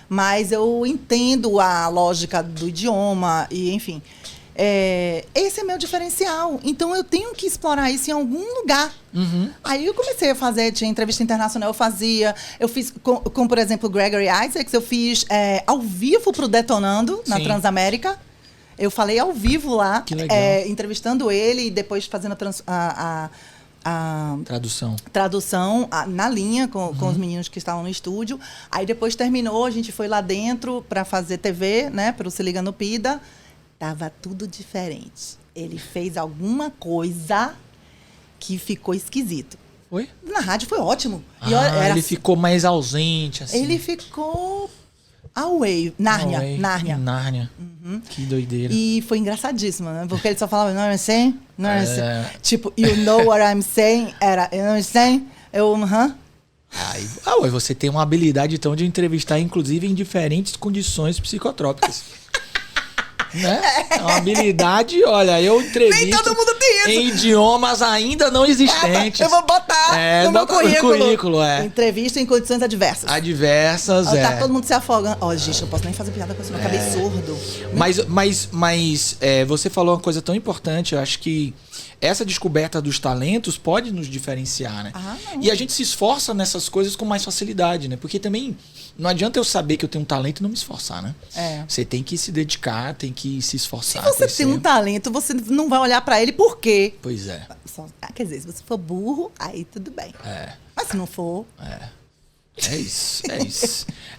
Mas eu entendo a lógica do idioma e, enfim. Esse é meu diferencial. Então, eu tenho que explorar isso em algum lugar. Aí eu comecei a fazer, tinha entrevista internacional, eu fazia. Eu fiz, com por exemplo, o Gregory Isaacs, eu fiz ao vivo pro Detonando, na Transamérica. Eu falei ao vivo lá, entrevistando ele e depois fazendo a tradução na linha com os meninos que estavam no estúdio. Aí depois terminou, a gente foi lá dentro para fazer TV, né, para o Se Liga no Pida. Tava tudo diferente. Ele fez alguma coisa que ficou esquisito. Foi? Na rádio foi ótimo. Ele ficou mais ausente, assim. Ele ficou away. Nárnia. Que doideira. E foi engraçadíssimo, né? Porque ele só falava, não é assim? Não é assim. Tipo, you know what I'm saying? Era, you know what I'm saying? Você tem uma habilidade, então, de entrevistar, inclusive, em diferentes condições psicotrópicas. Né? É uma habilidade, olha, eu entrevisto. Nem todo mundo tem isso. Em idiomas ainda não existentes. Eu vou botar no meu currículo. Entrevista em condições adversas. Tá todo mundo se afogando. Gente, eu não posso nem fazer piada com isso, eu acabei surdo. Mas você falou uma coisa tão importante, eu acho que essa descoberta dos talentos pode nos diferenciar, né? E a gente se esforça nessas coisas com mais facilidade, né? Porque também não adianta eu saber que eu tenho um talento e não me esforçar, né? Você tem que se dedicar, tem que que se esforçar. Se você tem um talento, você não vai olhar pra ele por quê? Pois é. Quer dizer, se você for burro, aí tudo bem. Mas se não for... É isso.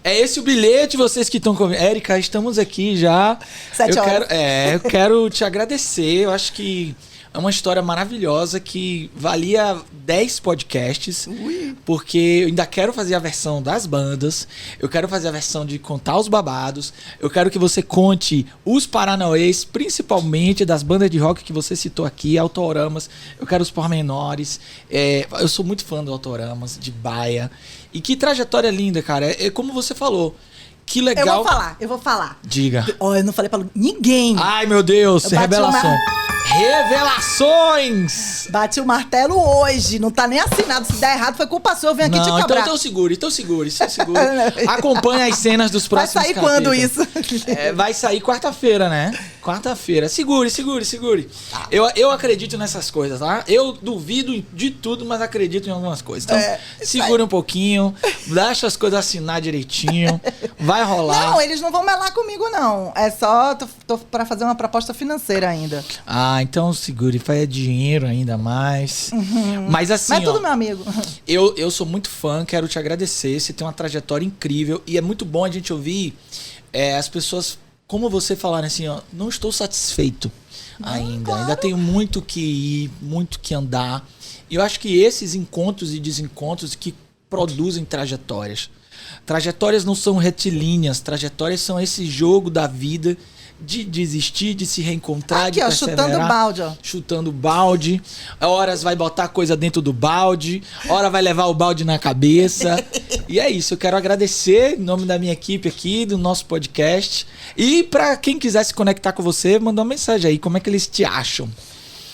É esse o bilhete, vocês que estão comigo. Érica, estamos aqui já. 7 horas. Eu quero te agradecer. Eu acho que é uma história maravilhosa que valia 10 podcasts. Porque eu ainda quero fazer a versão das bandas. Eu quero fazer a versão de contar os babados. Eu quero que você conte os paranauês, principalmente das bandas de rock que você citou aqui, Autoramas. Eu quero os pormenores. Eu sou muito fã do Autoramas, de Baia. E que trajetória linda, cara. É como você falou. Que legal. Eu vou falar. Diga. Eu não falei pra ninguém. Ai, meu Deus. Revelação. Revelações! Bati o martelo hoje. Não tá nem assinado. Se der errado, foi culpa sua. Eu venho aqui te cobrar. Então segure. Acompanhe as cenas dos próximos capítulos. Vai sair quando isso? Vai sair quarta-feira, né? Quarta-feira. Segure. Tá. Eu acredito nessas coisas, tá? Eu duvido de tudo, mas acredito em algumas coisas. Então, segura um pouquinho. Deixa as coisas assinar direitinho. Vai rolar. Não, eles não vão melar comigo, não. É só... Tô pra fazer uma proposta financeira ainda. Então segure. Faz dinheiro ainda mais. Mas assim, Mas é tudo meu amigo. Eu sou muito fã. Quero te agradecer. Você tem uma trajetória incrível. E é muito bom a gente ouvir as pessoas... Como você falar assim, não estou satisfeito ainda. Claro. Ainda tenho muito que ir, muito que andar. E eu acho que esses encontros e desencontros que produzem trajetórias. Trajetórias não são retilíneas. Trajetórias são esse jogo da vida de desistir, de se reencontrar, de perseverar. Chutando balde, ó. Chutando balde. Horas vai botar coisa dentro do balde. Hora vai levar o balde na cabeça. E é isso. Eu quero agradecer em nome da minha equipe aqui, do nosso podcast. E pra quem quiser se conectar com você, manda uma mensagem aí. Como é que eles te acham?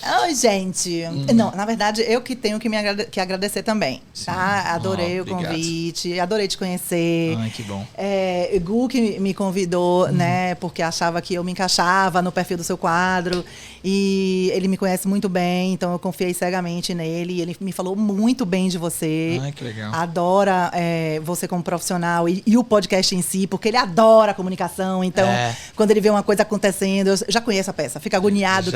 Ai, gente. Não, na verdade, eu que tenho que agradecer também. Sim. Tá? Adorei o convite, adorei te conhecer. Ai, que bom. Gu que me convidou, né? Porque achava que eu me encaixava no perfil do seu quadro. E ele me conhece muito bem, então eu confiei cegamente nele. E ele me falou muito bem de você. Ai, que legal. Adora você como profissional e o podcast em si, porque ele adora a comunicação. Então, quando ele vê uma coisa acontecendo, eu já conheço a peça. Fica agoniado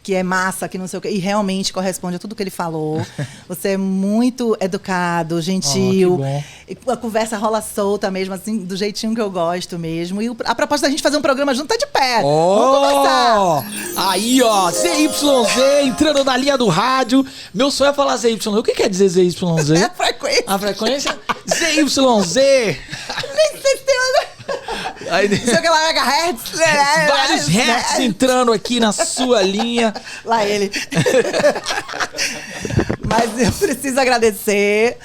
que é massa, que não sei o quê. E realmente corresponde a tudo que ele falou. Você é muito educado, gentil. A conversa rola solta mesmo, assim, do jeitinho que eu gosto mesmo. E a proposta da gente fazer um programa junto tá de pé. Vamos conversar. Aí, ó, ZYZ entrando na linha do rádio. Meu sonho é falar ZYZ. O que quer dizer ZYZ? É a frequência. A frequência? ZYZ. Nem sei se tem não sei o que lá, megahertz. Vários hertz entrando aqui na sua linha. Lá ele. Mas eu preciso agradecer.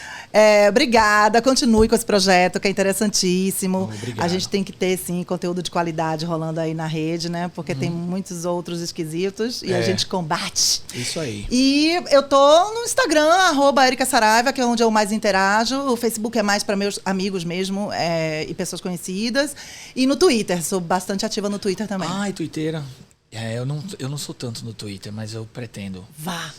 Obrigada, continue com esse projeto que é interessantíssimo. Obrigado. A gente tem que ter, sim, conteúdo de qualidade rolando aí na rede, né? Porque tem muitos outros esquisitos e a gente combate. Isso aí. E eu tô no Instagram, @EricaSaraiva, que é onde eu mais interajo. O Facebook é mais para meus amigos mesmo e pessoas conhecidas. E no Twitter, sou bastante ativa no Twitter também. Ai, Twitter. Eu não sou tanto no Twitter, mas eu pretendo. Vá.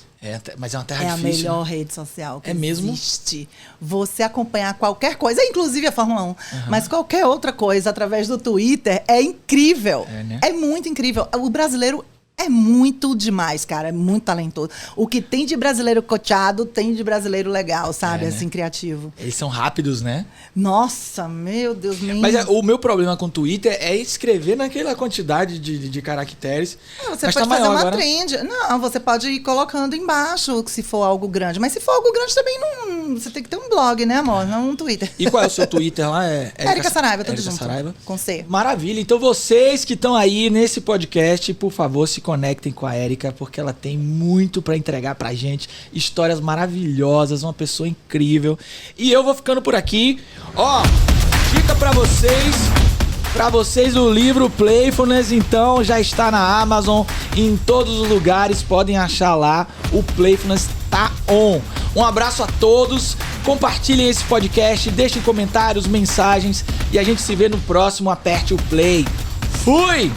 Mas é uma terra difícil. É a melhor rede social que mesmo? existe. Você acompanhar qualquer coisa, inclusive a Fórmula 1, mas qualquer outra coisa através do Twitter é incrível. Né? É muito incrível. O brasileiro é muito demais, cara. É muito talentoso. O que tem de brasileiro coteado, tem de brasileiro legal, sabe? Assim, criativo. Eles são rápidos, né? Nossa, meu Deus. Mas o meu problema com o Twitter é escrever naquela quantidade de caracteres. Você pode fazer uma trend. Não, você pode ir colocando embaixo se for algo grande. Mas se for algo grande também não... Você tem que ter um blog, né, amor? Não um Twitter. E qual é o seu Twitter lá? Érica Saraiva, tudo Érica junto. Saraiva. Com C. Maravilha. Então vocês que estão aí nesse podcast, por favor, se conectem com a Érica, porque ela tem muito pra entregar pra gente, histórias maravilhosas, uma pessoa incrível. E eu vou ficando por aqui. Ó, dica pra vocês o livro Playfulness, então já está na Amazon, em todos os lugares, podem achar lá, o Playfulness tá on. Um abraço a todos, compartilhem esse podcast, deixem comentários, mensagens e a gente se vê no próximo Aperte o Play. Fui!